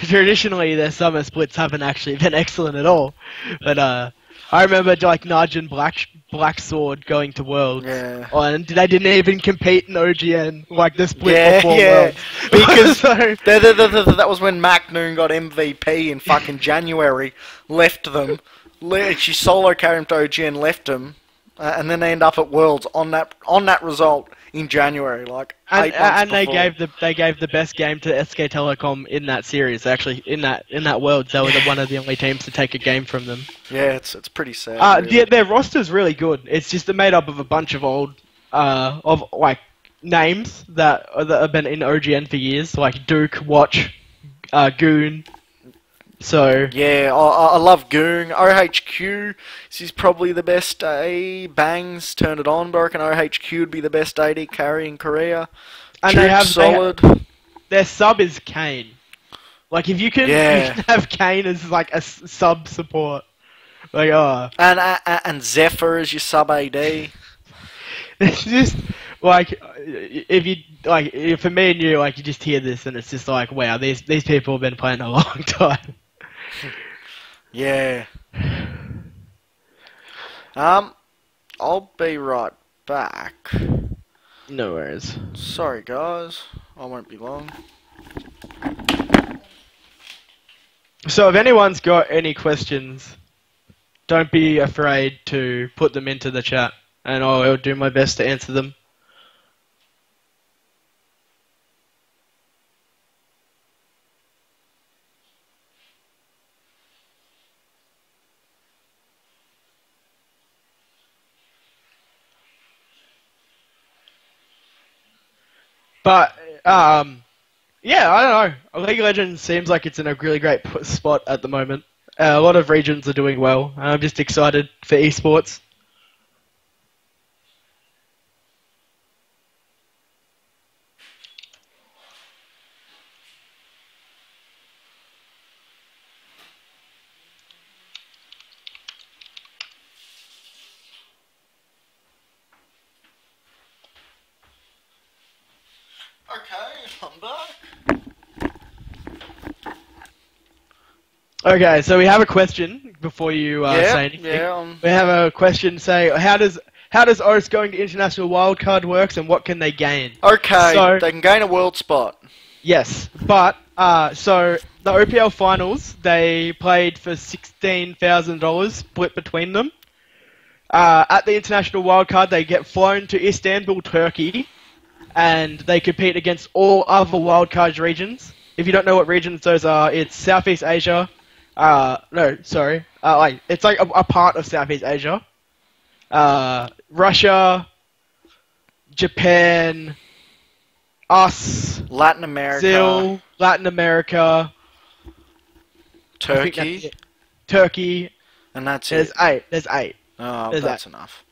traditionally their summer splits haven't actually been excellent at all. But I remember like Nargent Black Sword going to Worlds. Yeah. And they didn't even compete in OGN like the split before Worlds. Because that was when Macnoon got MVP in fucking January, left them. She solo carried him to OGN, left them. And then they end up at Worlds on that result in January, like 8 months and before. they gave the best game to SK Telecom in that series. Actually, in that Worlds, they were one of the only teams to take a game from them. Yeah, it's pretty sad. Really. Their roster's really good. It's just made up of a bunch of old names that have been in OGN for years, like Duke, Watch, Goon. So Yeah, I love Goong. OHQ is probably the best Bangs turned it on, but I reckon OHQ would be the best AD carry in Korea. and Juke's solid. their sub is Kane. Like if you can, Yeah. you can have Kane as like a sub support. Like And Zephyr is your sub AD. it's just like if you like for me and you like you just hear this and it's just like wow these people have been playing a long time. Yeah. I'll be right back. No worries. Sorry guys, I won't be long. So if anyone's got any questions, don't be afraid to put them into the chat, and I'll do my best to answer them. But yeah, I don't know. League of Legends seems like it's in a really great spot at the moment. A lot of regions are doing well, and I'm just excited for esports. Okay, I'm back. Okay, so we have a question before you say anything. Yeah, We have a question say how does OS going to international wildcard works and what can they gain? Okay, So- they can gain a world spot. Yes, but so the OPL finals they played for $16,000 split between them. At the international wildcard, they get flown to Istanbul, Turkey, and they compete against all other wildcard regions. If you don't know what regions those are, it's Southeast Asia. It's like a part of Southeast Asia. Russia, Japan, us, Latin America, Brazil, Latin America, I think Turkey, that's it. Turkey. and that's There's it. 8. There's 8. Oh, there's that's enough.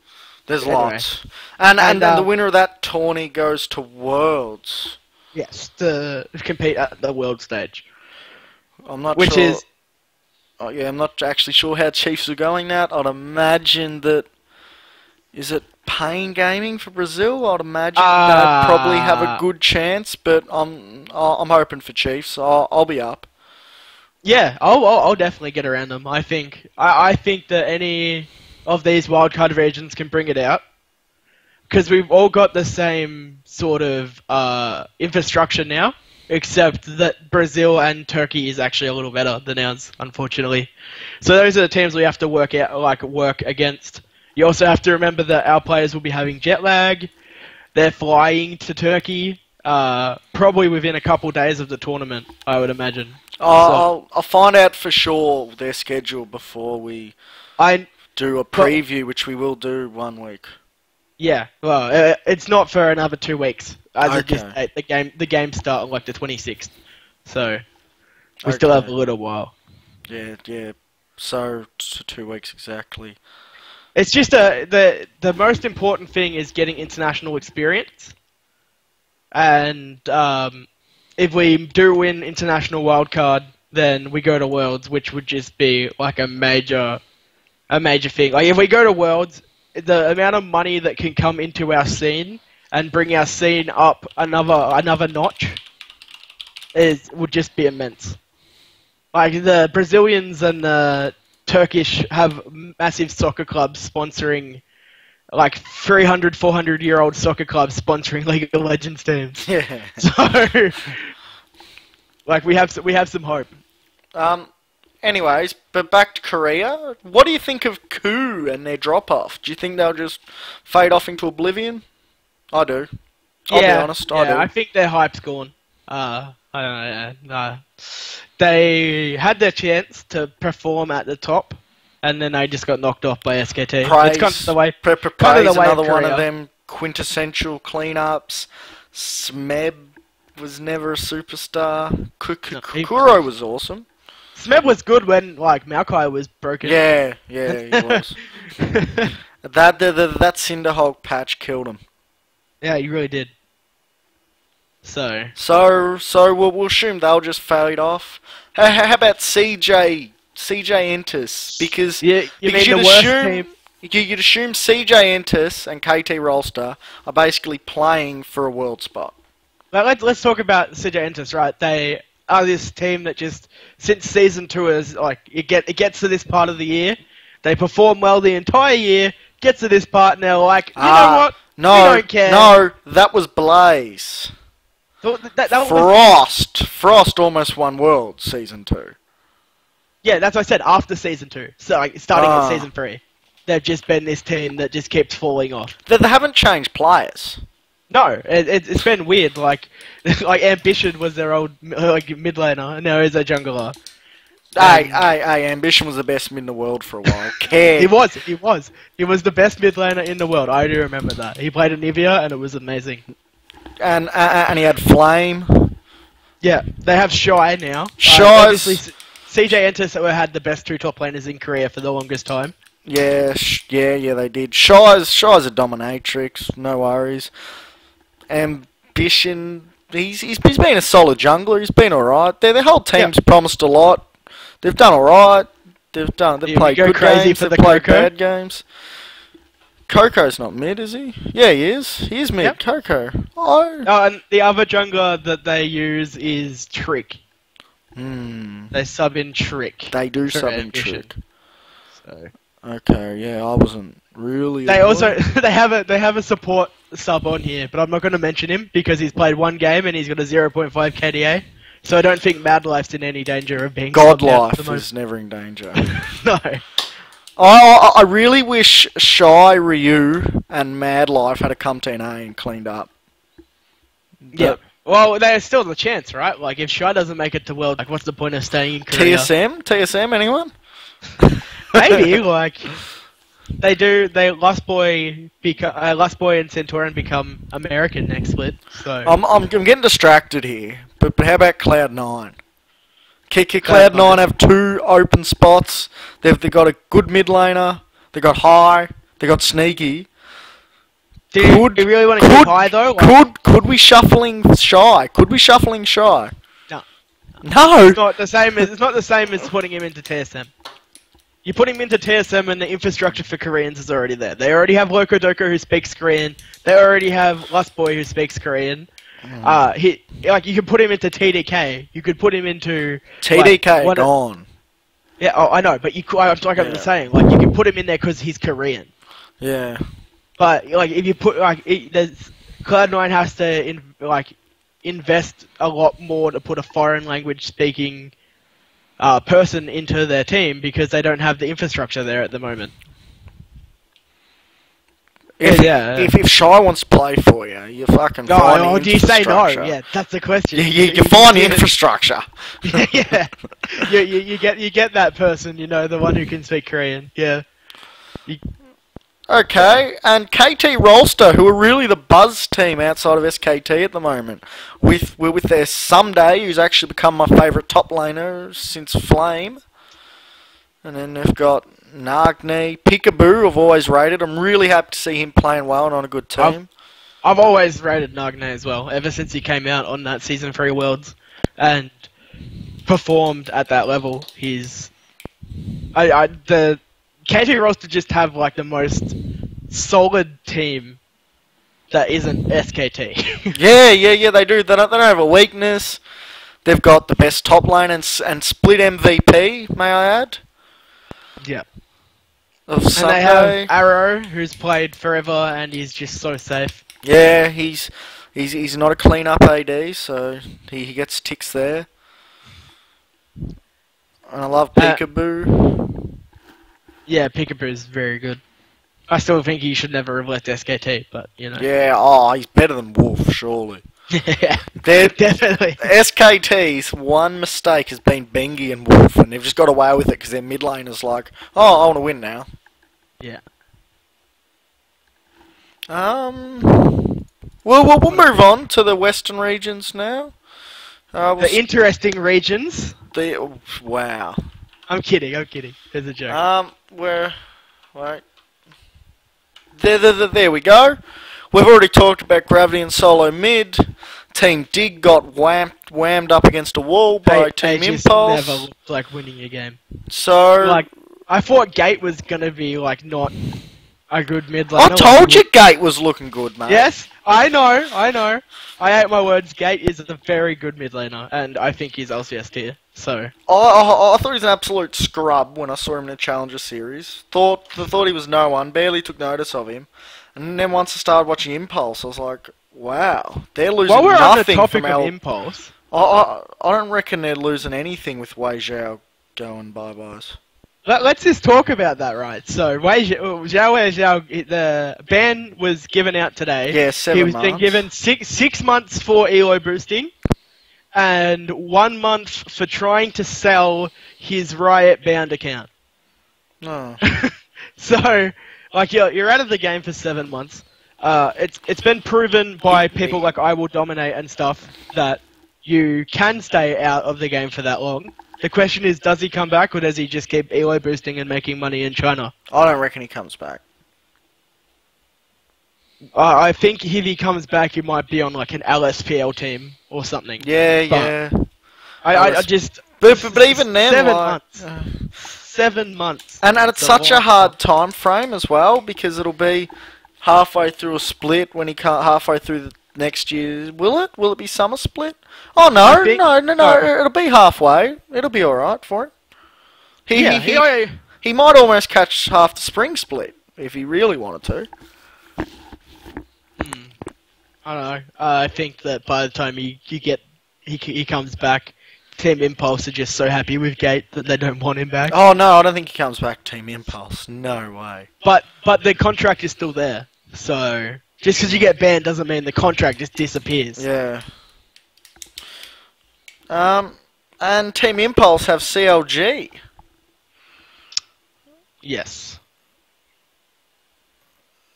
There's Anyway. lots. And And, then the winner of that tourney goes to Worlds. Yes, to compete at the world stage, I'm not which sure. is Oh, yeah, I'm not actually sure how Chiefs are going that. I'd imagine that... Is it Pain Gaming for Brazil? I'd imagine they'd probably have a good chance, but I'm hoping for Chiefs. I'll be up. yeah. I'll definitely get around them. I think that any of these wildcard regions can bring it out because we've all got the same sort of infrastructure now, except that Brazil and Turkey is actually a little better than ours, unfortunately. So those are the teams we have to work against. You also have to remember that our players will be having jet lag. They're flying Oh, to Turkey, probably within a couple days of the tournament, I would imagine. I'll find out for sure their schedule before we I do a preview, which we will do 1 week. Yeah, well, it's not for another 2 weeks. As it just Okay. the game start on like the 26th, so we still have a Okay. little while. Yeah. So, 2 weeks exactly. It's just the most important thing is getting international experience, and if we do win international wildcard, then we go to Worlds, which would just be like a major thing. Like if we go to Worlds, the amount of money that can come into our scene and bring our scene up another notch would just be immense. Like the Brazilians and the Turkish have massive soccer clubs sponsoring, like 300, 400-year-old soccer clubs sponsoring League of Legends teams. Yeah. So, like we have some hope. Anyways, but back to Korea. What do you think of Coup and their drop-off? Do you think they'll just fade off into oblivion? I do. I'll be honest, I do. I think their hype's gone. They had their chance to perform at the top, and then they just got knocked off by SKT. Praise, It's kind of the way. Praise, the way of another one of Korea. them quintessential cleanups. Smeb was never a superstar. he- Kuro was awesome. Smeb was good when like Maokai was broken. Yeah, he was. That Cinderhulk patch killed him. Yeah, you really did. So we'll assume they'll just fade off. How about CJ Entus? Because you mean you'd the worst assume team? you'd assume CJ Entus and KT Rolster are basically playing for a world spot. But let's talk about CJ Entus, right? They are this team that just since season 2 is like it gets to this part of the year, they perform well the entire year, gets to this part and they're like, you know what? No, we don't care. no, that was Blaze. Frost almost won World season 2. Yeah, that's what I said, after season 2. So like, starting at season 3. They've just been this team that just keeps falling off. They haven't changed players. No, it's been weird. Like Ambition was their old mid laner, and now he's a jungler. Hey, Ambition was the best mid in the world for a while. He was the best mid laner in the world. I do remember that. He played Anivia, and it was amazing. And he had Flame. Yeah, they have Shy now. Shy's... obviously, CJ Entus had the best 2 top laners in Korea for the longest time. Yeah, they did. Shy's a dominatrix, no worries. Ambition, he's been a solid jungler. He's been alright. Their whole team's promised a lot. They've done alright. They've played good games. They've played bad games. Coco's not mid, is he? Yeah, he is. He is mid. Yep. Coco. Oh. And the other jungler that they use is Trick. They sub in Trick. They do sub in Trick. So. Okay, yeah, I wasn't really. They also they have a support sub on here, but I'm not going to mention him because he's played 1 game and he's got a 0.5 KDA. So I don't think Mad Life's in any danger of being. God Life is never in danger. No. I really wish Shy, Ryu, and Mad Life had come to NA and cleaned up. Yeah. Well, there's still the chance, right? Like, if Shy doesn't make it to World, like, what's the point of staying in Korea? TSM, anyone? Maybe, like, Lust Boy and Centauran become American next split, so... I'm getting distracted here, but how about Cloud9? Cloud9 have 2 open spots. They've got a good mid laner. They got High. They got Sneaky. Do you really want to go High though? Like, could we shuffling Shy? No. No. It's not the same as putting him into TSM. You put him into TSM and the infrastructure for Koreans is already there. They already have Loco Doco who speaks Korean. They already have Lust Boy who speaks Korean. You could put him into TDK. You could put him into TDK gone. Yeah, I know, but you could. I'm saying, like, you can put him in there because he's Korean. Yeah. But like, if you put Cloud9 has to invest a lot more to put a foreign language speaking person into their team because they don't have the infrastructure there at the moment. If Shy wants to play for you, you fucking find the do you say no? infrastructure. Yeah, that's the question. You find the infrastructure. Yeah, you get that person, the one who can speak Korean. Yeah. Okay, and KT Rolster, who are really the buzz team outside of SKT at the moment, with their Someday, who's actually become my favourite top laner since Flame. And then they've got Nagni, Peekaboo, I've always rated. I'm really happy to see him playing well and on a good team. I've always rated Nagni as well, ever since he came out on that Season 3 Worlds and performed at that level. The KT roster just have like the most solid team that isn't SKT. yeah, they do. They don't have a weakness. They've got the best top lane and split MVP, may I add? Yeah. And they have Arrow, who's played forever, and he's just so safe. Yeah, he's not a clean up AD, so he gets ticks there. And I love Peekaboo. Yeah, Peekaboo's very good. I still think he should never have left SKT, but Yeah, he's better than Wolf, surely. Yeah, definitely. SKT's one mistake has been Bengi and Wolf, and they've just got away with it because their mid laner's like, I want to win now. Yeah. We'll move on to the western regions now. The interesting regions. Wow. I'm kidding. It's a joke. Wait. There we go. We've already talked about Gravity and Solo mid. Team Dig got whammed up against a wall by Team Impulse. Never looked like winning a game. So, Like, I thought Gate was gonna be like not a good mid laner. I told you Gate was looking good, mate. Yes, I know. I ate my words. Gate is a very good mid laner, and I think he's LCS tier. So I thought he was an absolute scrub when I saw him in the Challenger Series. Thought he was no one. Barely took notice of him. And then once I started watching Impulse, I was like, wow, they're losing while we're on the nothing topic from of Impulse, I don't reckon they're losing anything with Wei Zhao going bye-byes. let's just talk about that, right? So Zhao, the ban was given out today. Yeah, 7 He was months. been given six months for elo boosting, and 1 month for trying to sell his Riot bound account. No. So, like, you're out of the game for 7 months. It's been proven by people like I Will Dominate and stuff that you can stay out of the game for that long. The question is, does he come back, or does he just keep elo boosting and making money in China? I don't reckon he comes back. I think if he comes back, he might be on like an LSPL team or something. Yeah, But yeah. I just... But even then, 7 like, months. 7 months. and it's It's a such a long hard time frame as well, because it'll be halfway through a split when he can't, halfway through the next year. Will it? Will it be summer split? Oh no, I think- no, no. it'll be halfway. It'll be alright for him. Yeah, He might almost catch half the spring split if he really wanted to. I don't know. I think that by the time he comes back, Team Impulse are just so happy with Gate that they don't want him back. Oh no, I don't think he comes back to Team Impulse. No way. But the contract is still there. So just because you get banned doesn't mean the contract just disappears. Yeah. And Team Impulse have CLG. Yes.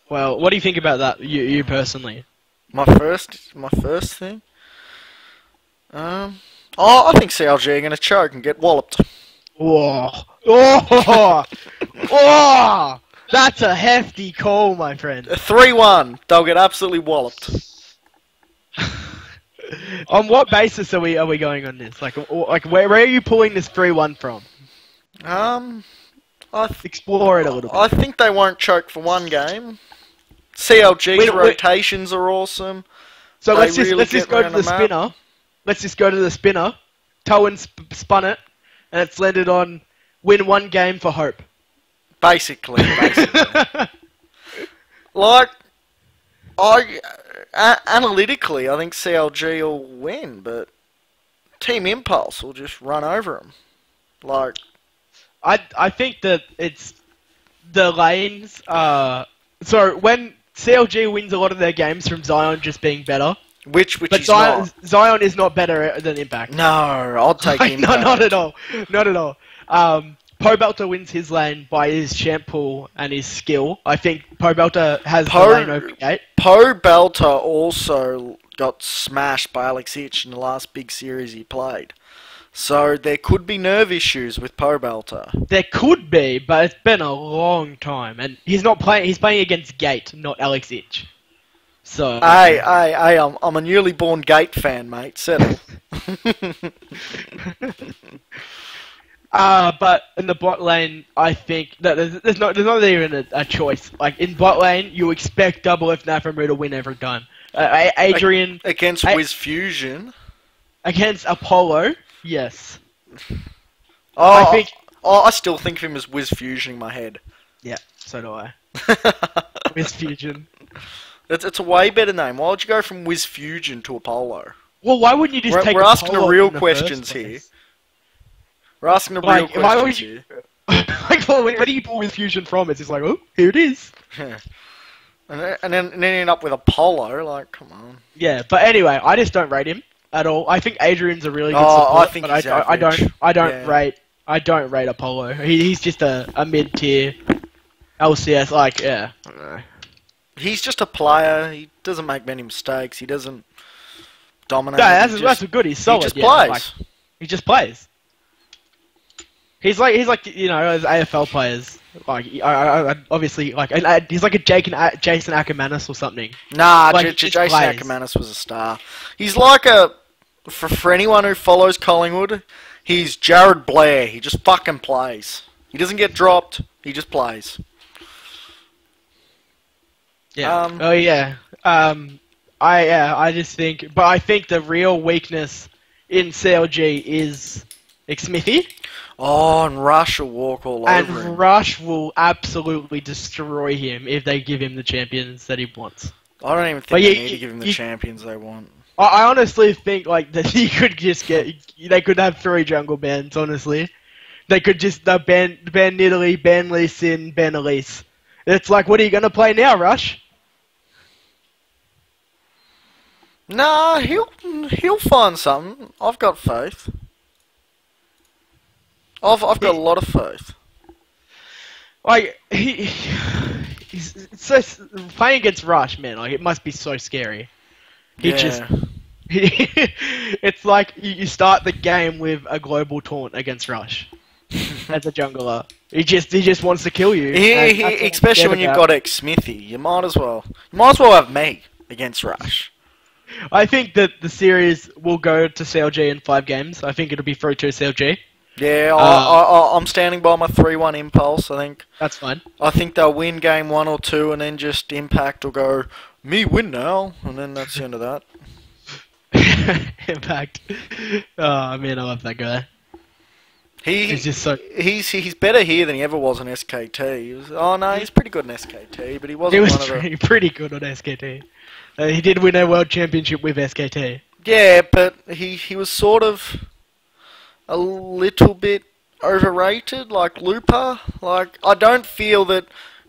Well, what do you think about that, you personally? My first thing. I think CLG are gonna choke and get walloped. Whoa. Oh! Oh! That's a hefty call, my friend. 3-1. They'll get absolutely walloped. On what basis are we going on this? Like where are you pulling this 3-1 from? Explore it a little bit. I think they won't choke for one game. CLG's Wait. rotations are awesome. So They let's really just get go to around the the map. spinner. Let's just go to the spinner. Towan spun it, and it's landed on win one game for Hope. Basically. Like, analytically, I think CLG will win, but Team Impulse will just run over them. Like, I think that it's the lanes. So when CLG wins a lot of their games from Zion just being better, which but is not. Zion is not better than Impact. No, I'll take Like, Impact. no, not at all. Not at all. Pobelter wins his lane by his champ pool and his skill. I think Pobelter has the lane over Gate. Pobelter also got smashed by Alex Ich in the last big series he played. So there could be nerve issues with Pobelter. There could be, but it's been a long time, and he's not playing. He's playing against Gate, not Alex Ich. So. Hey, I'm a newly born Gate fan, mate. Settle. But in the bot lane, I think that there's not even a choice. Like in bot lane, you expect Double F Nafamu to win every time. Adrian against Wiz Fusion. Against Apollo, yes. Oh, I still think of him as Wiz Fusion in my head. Yeah, so do I. Wiz Fusion. It's a way better name. Why would you go from Wiz Fusion to Apollo? Well, why wouldn't you just take We're asking Apollo the real in the questions first here. place? We're asking the real Like, why would questions you- here. Like, well, where do you pull Wiz Fusion from? It's just like, oh, here it is. And then end up with Apollo. Like, come on. Yeah, but anyway, I just don't rate him at all. I think Adrian's a really good Oh, support, I think but he's I don't average. I don't rate Apollo. He's just a mid tier LCS. Like, yeah. I don't know. He's just a player. He doesn't make many mistakes. He doesn't dominate. Yeah, He that's good. He's solid. He just yeah, plays. like, he just plays. He's like you know, as AFL players. Like I obviously like he's like a Jason Ackermanis or something. Nah, Like, he Jason just plays. Ackermanis was a star. He's like for anyone who follows Collingwood, he's Jared Blair. He just fucking plays. He doesn't get dropped. He just plays. Yeah. Oh yeah. I just think, but I think the real weakness in CLG is Smithy, Oh, and Rush will walk all over him. and Rush will absolutely destroy him if they give him the champions that he wants. I don't even think But they yeah, need to give him the champions they want. I honestly think like that he could just they could have 3 jungle bans. Honestly, they could just ban Nidalee, ban Lee Sin, ban Elise. It's like, what are you gonna play now, Rush? Nah, he'll find something. I've got faith. I've got a lot of faith. Like he's so playing against Rush, man. Like it must be so scary. He Yeah. just it's like you start the game with a global taunt against Rush as a jungler. He just wants to kill you. and that's what I'm Especially scared when you've about. got Smithy, you might as well have me against Rush. I think that the series will go to CLG in 5 games. I think it'll be through to CLG. Yeah, I'm standing by my 3-1 impulse. That's fine. I think they'll win game 1 or 2, and then just Impact will go, me win now, and then that's the end of that. Impact. Oh man, I love that guy. He's just so. He's better here than he ever was in SKT. He's pretty good in SKT, but he wasn't He was one of the... pretty good on SKT. He did win a world championship with SKT. Yeah, but he was sort of a little bit overrated, like Looper. Like, I don't feel that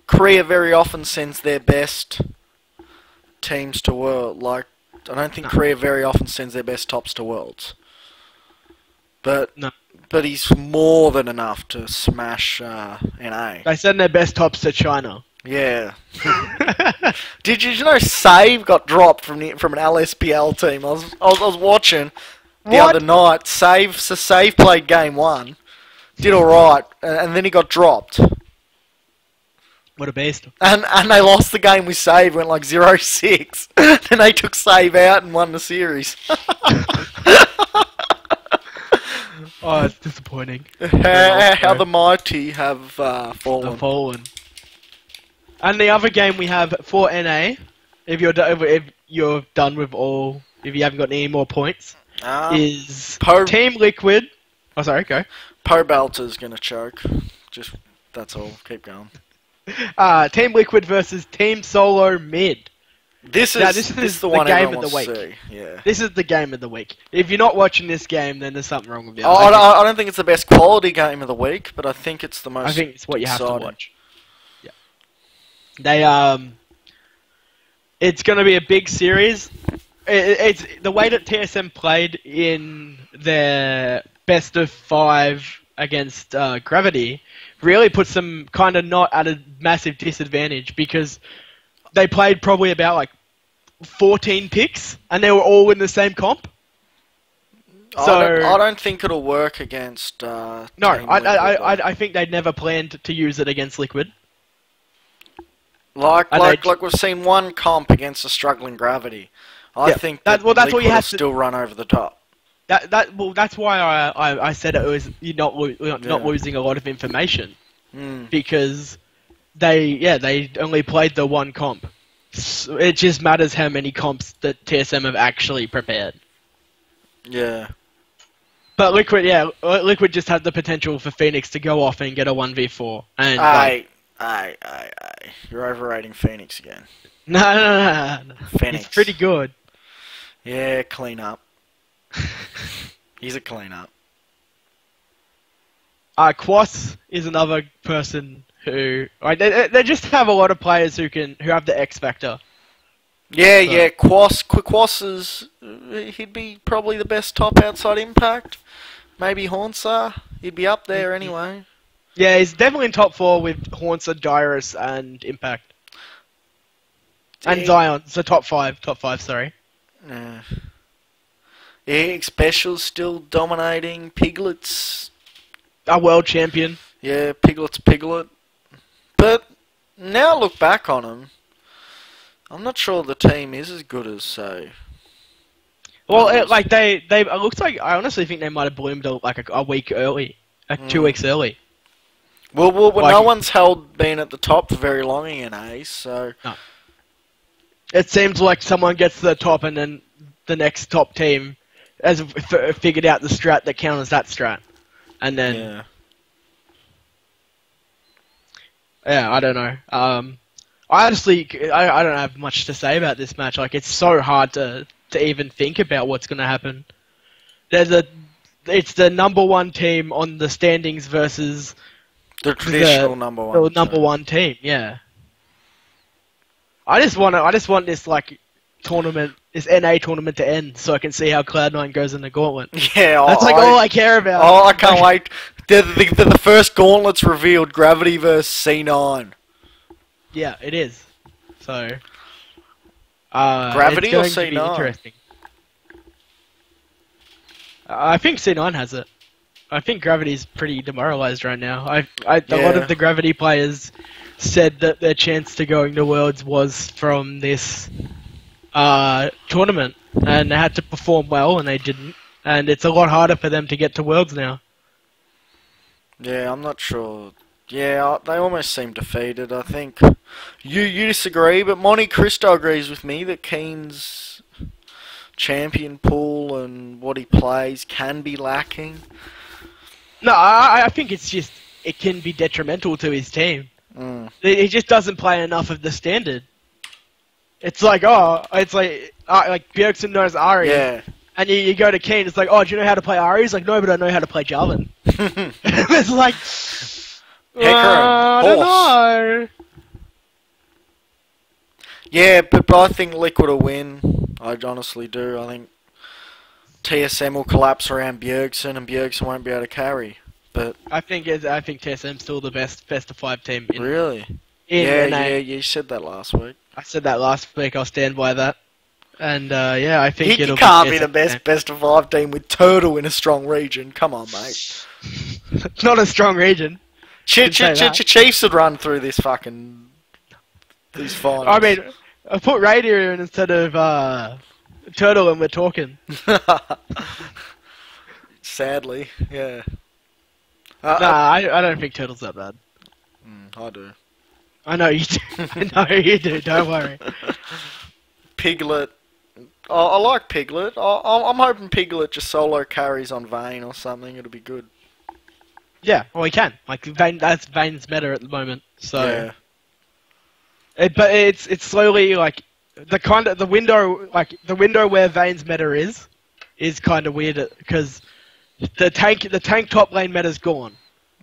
Korea very often sends their best teams to World. Like, I don't think Korea very often sends their best tops to Worlds. But No. but he's more than enough to smash NA. They send their best tops to China. Yeah. Did you know Save got dropped from an LSPL team? I was watching the What? other night. Save played game 1, did all right, and then he got dropped. What a beast. And they lost the game with Save, went like 0-6. Then they took Save out and won the series. Oh, it's disappointing. How the mighty have fallen. The fallen. And the other game we have for NA, if you're done with all, if you haven't got any more points, is Team Liquid. Oh, sorry, go. Po Belter's gonna choke. Just that's all. Keep going. Team Liquid versus Team Solo Mid. This is the one game everyone of the wants week. to see. Yeah. This is the game of the week. If you're not watching this game, then there's something wrong with you. I don't think it's the best quality game of the week, but I think it's the most. I think it's what you have to exciting. watch. Yeah. They it's going to be a big series. It's the way that TSM played in their best of 5 against Gravity really puts them kind of not at a massive disadvantage because they played probably about like 14 picks and they were all in the same comp. So I don't think it'll work against. no, Team Liquid, I think they never planned to use it against Liquid. Like we've seen one comp against a struggling Gravity. I think that's what you have to still run over the top. That's why I said it was you're not losing a lot of information because they only played the one comp. So it just matters how many comps that TSM have actually prepared. Yeah. But Liquid just had the potential for Phoenix to go off and get a 1v4. And You're overrating Phoenix again. No. Phoenix. He's pretty good. Yeah, clean up. He's a clean up. Quas is another person who they just have a lot of players who have the X factor. Yeah. Quas is he'd be probably the best top outside Impact. Maybe Hornsar. He'd be up there anyway. Yeah, he's definitely in top 4 with Hornsar, Dyrus, and Impact. And Zion, so top 5, sorry. Yeah. Special's still dominating. Piglet's a world champion. Yeah, Piglet's Piglet. But now I look back on him, I'm not sure the team is as good as, say... Well, it looks like, I honestly think they might have bloomed a week early. 2 weeks early. Well, no one's been at the top for very long in NA, so... No. It seems like someone gets to the top and then the next top team has figured out the strat that counters that strat. And then... Yeah. Yeah, I don't know. Honestly, I don't have much to say about this match. Like, it's so hard to even think about what's going to happen. It's the number one team on the standings versus the traditional number one. The number one team, yeah. I just want this like tournament, this NA tournament to end, so I can see how Cloud9 goes in the gauntlet. Yeah, that's all I care about. Oh, I can't wait. The first gauntlet's revealed: Gravity versus C9. Yeah, it is. So, Gravity or it's going to be C9? interesting. I think C9 has it. I think Gravity's pretty demoralized right now. A lot of the Gravity players said that their chance to going to Worlds was from this tournament, and they had to perform well, and they didn't. And it's a lot harder for them to get to Worlds now. Yeah, I'm not sure. Yeah, they almost seem defeated, I think. You disagree, but Monte Cristo agrees with me that Keen's champion pool and what he plays can be lacking. No, I think it's just, it can be detrimental to his team. He just doesn't play enough of the standard. It's like, like Bjergsen knows Ari. Yeah. And you go to Keen, it's like, oh, do you know how to play Ari? He's like, no, but I know how to play Jarvan. It's like, I don't know. Yeah, but I think Liquid will win. I honestly do. I think TSM will collapse around Bjergsen, and Bjergsen won't be able to carry. But I think TSM's still the best of 5 team. Really? Yeah, you said that last week. I said that last week. I'll stand by that. And yeah, I think he can't be the best of 5 team with Turtle in a strong region. Come on, mate. It's not a strong region. Chiefs would run through this fucking these finals. I mean, I put Radio in instead of Turtle, and we're talking. Sadly, yeah. Nah, I don't think Turtle's that bad. I do. I know you do. I know you do. Don't worry. Piglet. I like Piglet. I'm hoping Piglet just solo carries on Vayne or something. It'll be good. Yeah, well, he can. Like Vayne, that's Vayne's meta at the moment. So, yeah. But it's slowly like the window where Vayne's meta is kind of weird because the tank top lane meta's gone.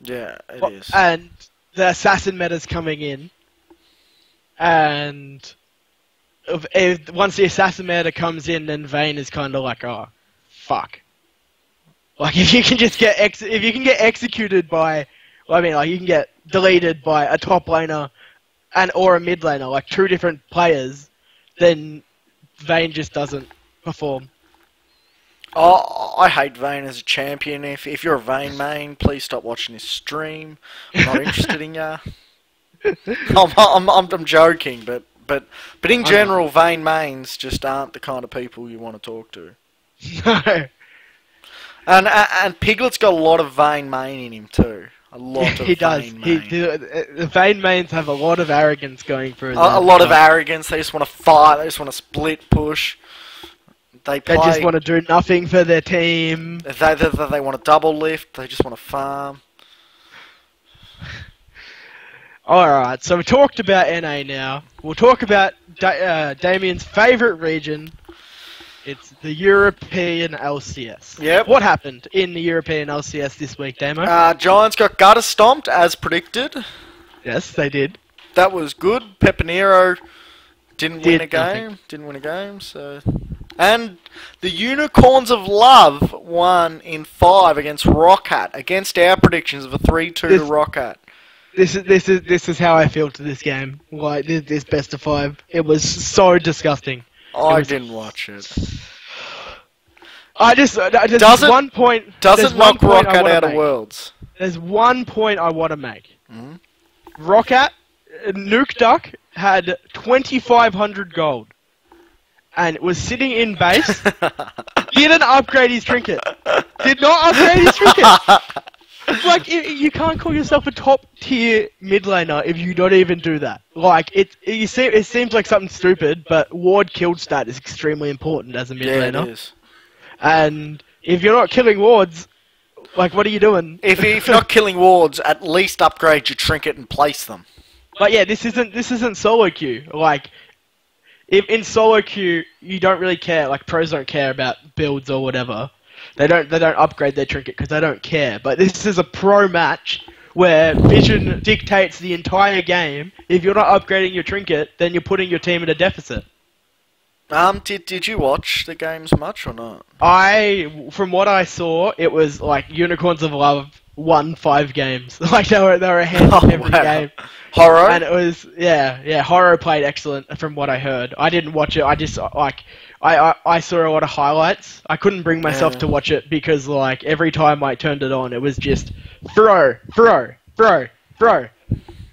Yeah, it is. And the assassin meta's coming in, and once the assassin meta comes in, then Vayne is kind of like, oh, fuck. Like if you can just get executed by, well, I mean, like you can get deleted by a top laner or a mid laner, like 2 different players, then Vayne just doesn't perform. Oh, I hate Vayne as a champion. If you're a Vayne main, please stop watching this stream. I'm not interested in ya. I'm joking, but in general, Vayne mains just aren't the kind of people you want to talk to. No. And Piglet's got a lot of Vayne main in him too. A lot of he does. Vayne main. The Vayne mains have a lot of arrogance going through. A lot of arrogance. They just want to fight. They just want to split push. They just want to do nothing for their team. They want to double lift. They just want to farm. Alright, so we talked about NA now. We'll talk about Damien's favourite region. It's the European LCS. Yep. What happened in the European LCS this week, Damo? Giants got gutter stomped as predicted. Yes, they did. That was good. Pepinero didn't win a game. So, and the Unicorns of Love won in 5 against Roccat, against our predictions of a 3-2 to Roccat. This is how I feel to this game. Like this best of 5. It was so disgusting. I didn't watch it. Doesn't knock Roccat out of Worlds? there's one point I want to make. Mhm. Roccat, Nuke Duck had 2,500 gold, and was sitting in base. Didn't upgrade his trinket. Did not upgrade his trinket. Like, you can't call yourself a top tier mid laner if you don't even do that. Like, it seems like something stupid, but ward killed stat is extremely important as a mid Yeah, laner. it is. And if you're not killing wards, like, what are you doing? If you're not killing wards, at least upgrade your trinket and place them. But yeah, this isn't solo queue. Like, if in solo queue you don't really care. Like, pros don't care about builds or whatever. They don't upgrade their trinket because they don't care. But this is a pro match where vision dictates the entire game. If you're not upgrading your trinket, then you're putting your team at a deficit. Did you watch the games much or not? From what I saw, it was like Unicorns of Love won 5 games. Like, they were ahead in every game. Horror? And it was, yeah, Horror played excellent from what I heard. I didn't watch it, I just, like, I saw a lot of highlights. I couldn't bring myself to watch it because, like, every time I turned it on, it was just, throw. Like,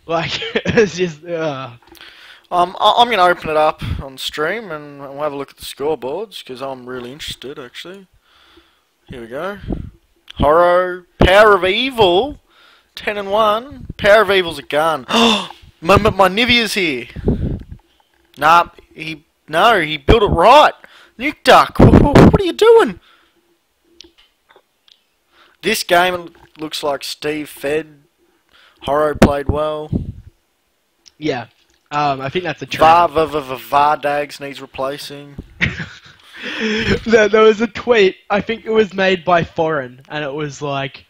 it was just, I'm going to open it up on stream and we'll have a look at the scoreboards because I'm really interested, actually. Here we go. Horror, Power of Evil, 10 and 1. Power of Evil's a gun. my Nivea's here. He built it right. Nuke Duck, what are you doing? This game it looks like Steve fed. Horror played well. yeah. I think that's a trend. Vardags needs replacing. There was a tweet, I think it was made by Foreign, and it was like,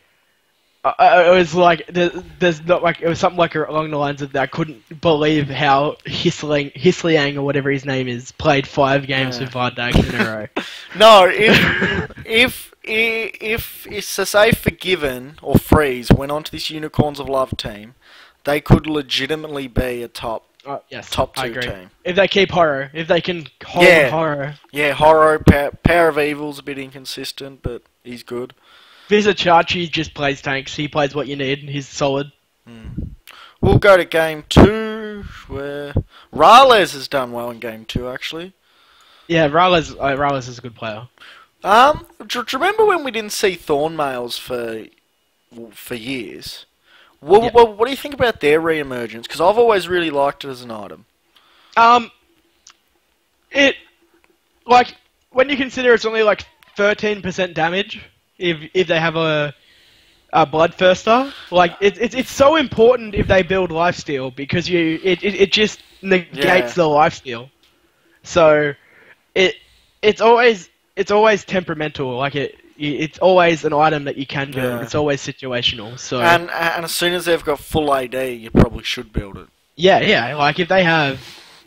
there's not like, it was something like along the lines of that. I couldn't believe how Hisliang or whatever his name is played 5 games with Vardags in a row. No, if say Forgiven or Freeze went onto this Unicorns of Love team, they could legitimately be a top Yes, top I 2 agree. team. If they keep Horror, if they can hold Horror. Yeah, Horror, Power of Evil's a bit inconsistent, but he's good. Vizichachi just plays tanks. He plays what you need. He's solid. We'll go to game 2, where Rales has done well in game 2, actually. Yeah, Rales is a good player. Do you remember when we didn't see Thornmails for years? What do you think about their re-emergence? Because I've always really liked it as an item. It, like, when you consider it's only like 13% damage if they have a Bloodthirster, like, it's so important if they build lifesteal because it just negates the lifesteal. So it's always temperamental. Like, it's always an item that you can build. Yeah. It's always situational. So and as soon as they've got full AD, you probably should build it. yeah. Like, if they have,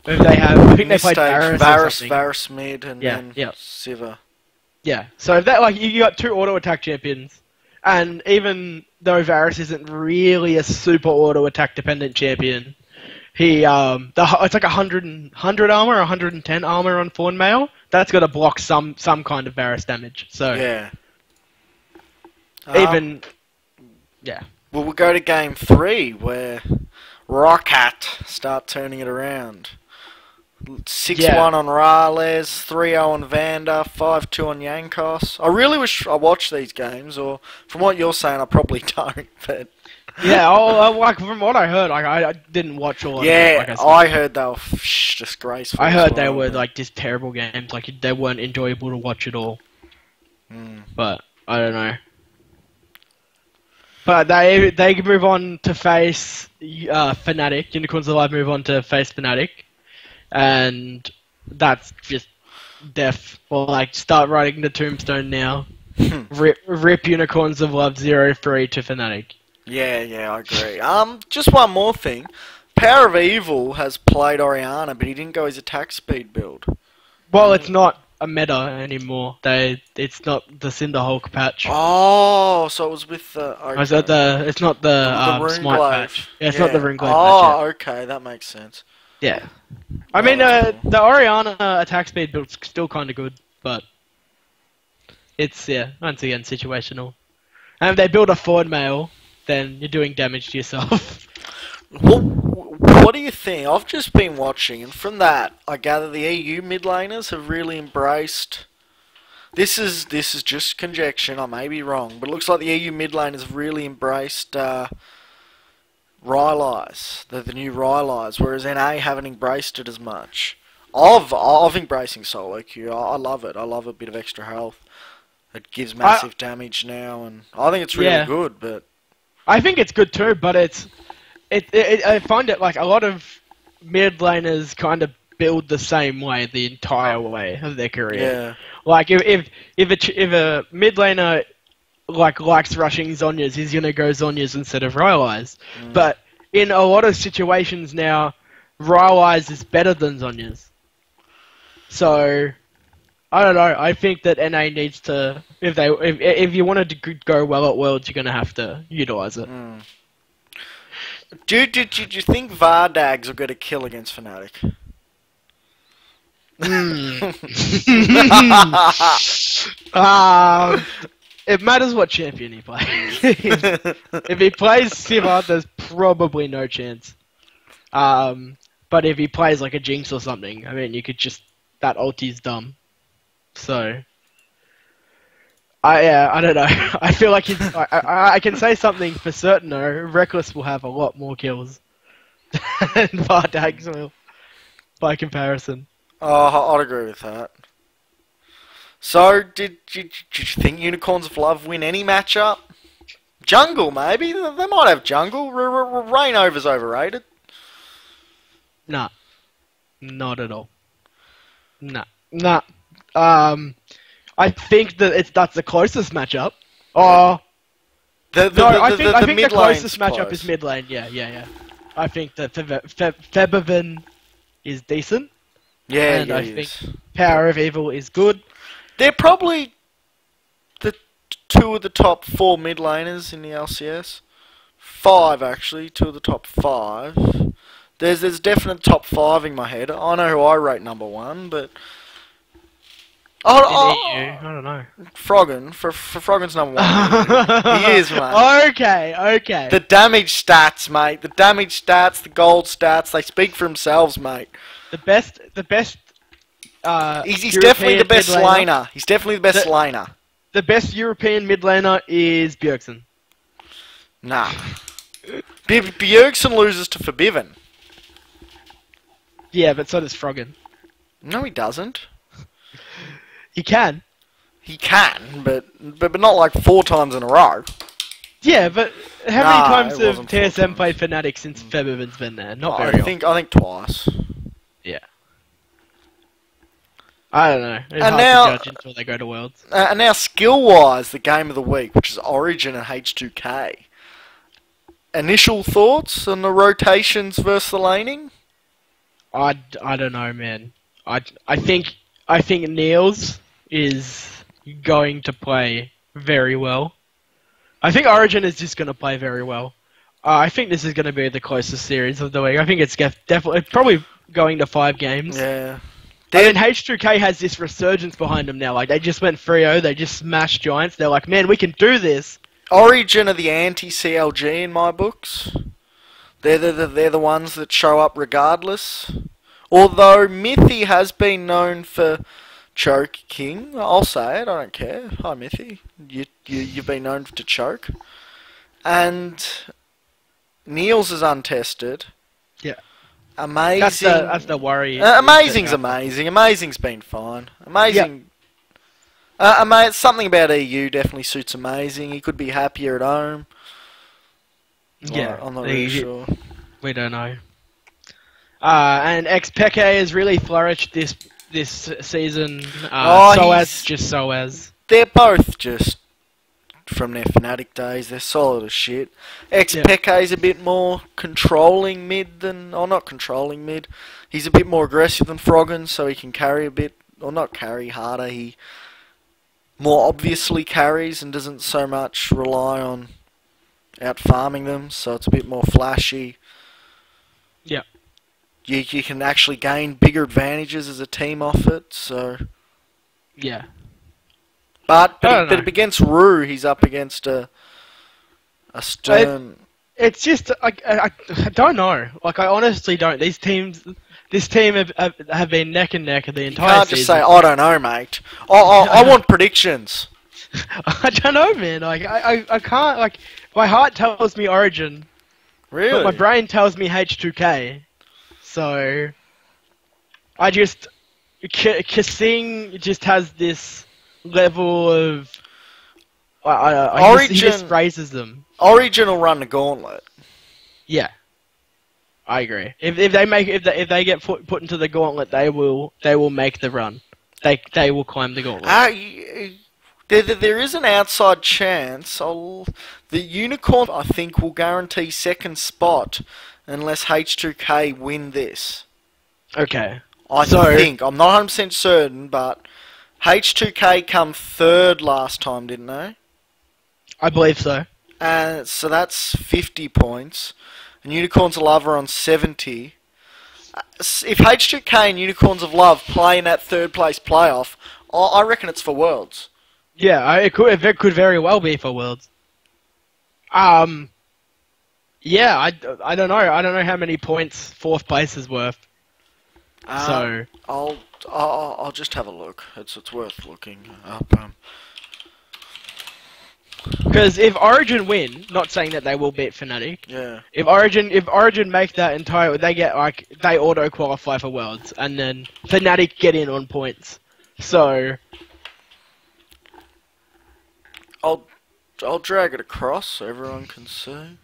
I think they played Varus mid, and then Sivir. Yeah. So if that, like, you got 2 auto attack champions, and even though Varus isn't really a super auto attack dependent champion, he it's like 100 armor, 110 armor on Thornmail. That's got to block some kind of Varus damage. So yeah. Well, we'll go to game 3 where Roccat start turning it around. 6-1 on Rales, 3-0 on Vander, 5-2 on Yankos. I really wish I watched these games, or from what you're saying, I probably don't. But yeah, like, from what I heard, like, I didn't watch all of it. Like I heard they were disgraceful. I heard they were like just terrible games. Like, they weren't enjoyable to watch at all. But I don't know. But they move on to face Fnatic. Unicorns Alive move on to face Fnatic. And that's just death. Or, like, start writing the tombstone now. Rip Unicorns of Love 0-3 to Fnatic. Yeah, I agree. Just one more thing. Power of Evil has played Orianna, but he didn't go his attack speed build. Well, it's not a meta anymore. It's not the Cinderhulk patch. Oh, so it was with the... Okay. It's not the Smite patch. Yeah, it's not the Ringblade patch. Oh, okay, that makes sense. Yeah. I mean, the Orianna attack speed build's still kind of good, but it's, once again, situational. And if they build a Thornmail, then you're doing damage to yourself. What do you think? I've just been watching, and from that, I gather the EU mid laners have really embraced. This is just conjecture. I may be wrong, but it looks like the EU mid laners have really embraced Rylai's, the new Rylai's, whereas NA haven't embraced it as much. I've embracing solo queue. I love it. I love a bit of extra health. It gives massive damage now, and I think it's really good. But I think it's good too, but I find it like a lot of mid laners kind of build the same way the entire way of their career. yeah, Like if a mid laner likes rushing Zhonya's, he's gonna go Zhonya's instead of Rylai's. But in a lot of situations now, Rylai's is better than Zhonya's. So I don't know. I think that NA needs to, if you wanted to go well at Worlds, you're gonna have to utilize it. Do you think Vardags will get a kill against Fnatic? It matters what champion he plays. If he plays Sivir, there's probably no chance. But if he plays like a Jinx or something, I mean, you could just, that ulti's dumb. So, I don't know. I feel like I can say something for certain though. Reckless will have a lot more kills than Vardags will, by comparison. Oh, I'd agree with that. So, did you think Unicorns of Love win any matchup? Jungle, maybe? They might have jungle. Reignover's overrated. Nah. Not at all. Nah. I think that that's the closest matchup. I think the closest matchup is mid lane. Yeah. I think that Febiven is decent. Yeah, and I think Power of Evil is good. They're probably the two of the top 4 mid laners in the LCS. 5 actually, 2 of the top 5. There's definite top 5 in my head. I know who I rate number 1, but I don't know. Froggen, for Froggen's number 1. He is, mate. Okay. The damage stats, mate. The damage stats, the gold stats, they speak for themselves, mate. The best. He's definitely the best laner. He's definitely the best laner. The best European mid laner is Bjergsen. Nah. Bjergsen loses to Febiven. Yeah, but so does Froggen. No, he doesn't. He can. He can, but not like 4 times in a row. Yeah, but how many times have TSM played Fnatic since Febiven's been there? Not very often. I think twice. Yeah. I don't know. It's hard to judge until they go to Worlds. And now, skill-wise, the game of the week, which is Origin and H2K. Initial thoughts on the rotations versus the laning? I don't know, man. I think Niels is going to play very well. I think Origin is just going to play very well. I think this is going to be the closest series of the week. I think it's definitely probably going to 5 games. Yeah. And then H2K has this resurgence behind them now. Like, they just went 3-0, they just smashed Giants. They're like, man, we can do this. Origin are the anti-CLG in my books. They're the ones that show up regardless. Although Mithy has been known for choke king, I'll say it. I don't care. Hi, Mithy. You've been known to choke, and Niels is untested. Yeah. Amazing. That's the worry. Amazing's amazing. Amazing's been fine. Amazing. Yep. Something about EU definitely suits Amazing. He could be happier at home. Yeah, I'm not really sure. We don't know. And Xpeke has really flourished this season. Soaz. They're both just from their Fnatic days. They're solid as shit. Xpeke's a bit more controlling mid than, or not controlling mid. He's a bit more aggressive than Froggen, so he can carry a bit, or not carry harder. He more obviously carries and doesn't so much rely on out farming them, so it's a bit more flashy. Yeah. You can actually gain bigger advantages as a team off it, so... Yeah. But against Rue, he's up against a a stern. It's just I don't know. Like I honestly don't. This team have been neck and neck the You entire can't just season. say, I don't know, mate. I want predictions. I don't know, man. Like I can't. Like my heart tells me Origin, Really? but my brain tells me H2K. So I just Kasing just has this level of. He just raises them. Origin will run the gauntlet. Yeah, I agree. If they get put into the gauntlet, they will make the run. They will climb the gauntlet. There is an outside chance. The Unicorn, I think, will guarantee second spot unless H2K win this. Okay. I think. I'm not 100% certain, but H2K come third last time, didn't they? I believe so. So that's 50 points. And Unicorns of Love are on 70. If H2K and Unicorns of Love play in that third place playoff, I reckon it's for Worlds. Yeah, it could very well be for Worlds. Yeah, I don't know. I don't know how many points fourth place is worth. So I'll just have a look. It's worth looking up. Because if Origin win, not saying that they will beat Fnatic. Yeah. If Origin make that entire, they auto qualify for Worlds, and then Fnatic get in on points. So I'll drag it across so everyone can see.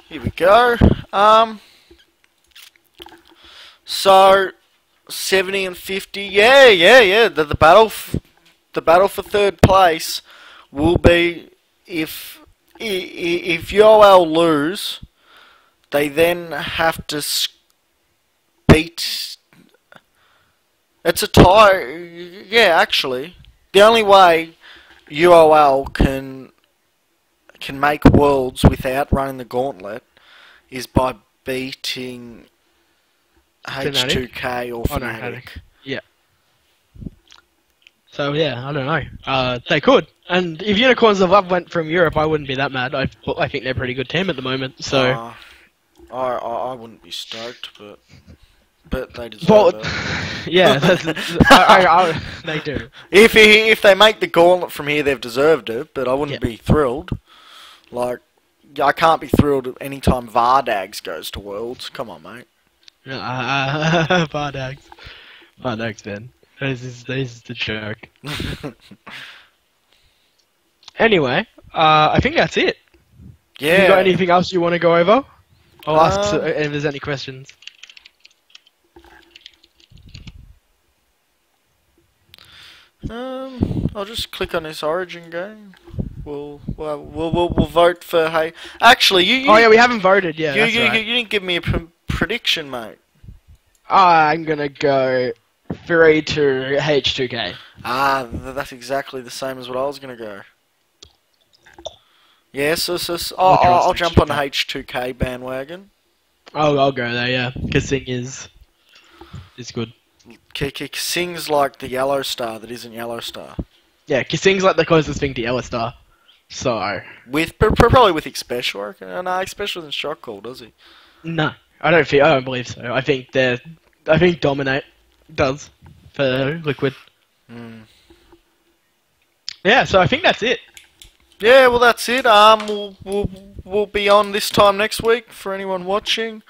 Here we go. So 70 and 50. Yeah. The battle for third place will be if UOL lose, they then have to beat. It's a tie. Yeah, actually, the only way UOL can make Worlds without running the gauntlet is by beating H2K or Fnatic. Yeah. So yeah, I don't know. They could, and if Unicorns of Love went from Europe, I wouldn't be that mad. I think they're a pretty good team at the moment. So I wouldn't be stoked, but they deserve it. Yeah, they do. If they make the gauntlet from here, they've deserved it. But I wouldn't be thrilled. Like, I can't be thrilled any time Vardags goes to Worlds. Come on, mate. Vardags, man. This is the joke. Anyway, I think that's it. Yeah. You got anything else you want to go over? I'll ask if there's any questions. I'll just click on this Origin game. We'll vote for Actually, you. Oh yeah, we haven't voted. Yeah, you didn't give me a prediction, mate. I'm gonna go 3 to H2K. That's exactly the same as what I was gonna go. Yeah, I'll jump on the H2K bandwagon. I'll go there. Yeah, Kasing is good. Kasing's like the Yellow Star that isn't Yellow Star. Yeah, Kasing's like the closest thing to Yellow Star. So probably with Xpecial, I reckon. No, Xpecial doesn't shot call, does he? No, I don't believe so. I think Dominate does for Liquid. Yeah, so I think that's it. Yeah, well that's it. We'll be on this time next week for anyone watching.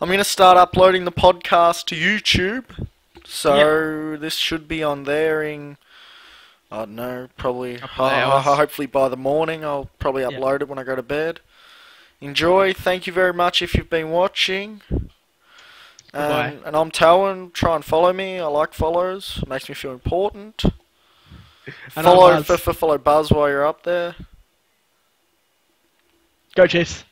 I'm gonna start uploading the podcast to YouTube, so this should be on there in, I don't know, probably hopefully by the morning. I'll probably upload it when I go to bed. Enjoy. Thank you very much if you've been watching. And I'm Talon. Try and follow me. I like follows. It makes me feel important. Follow Buzz while you're up there. Go Chiefs.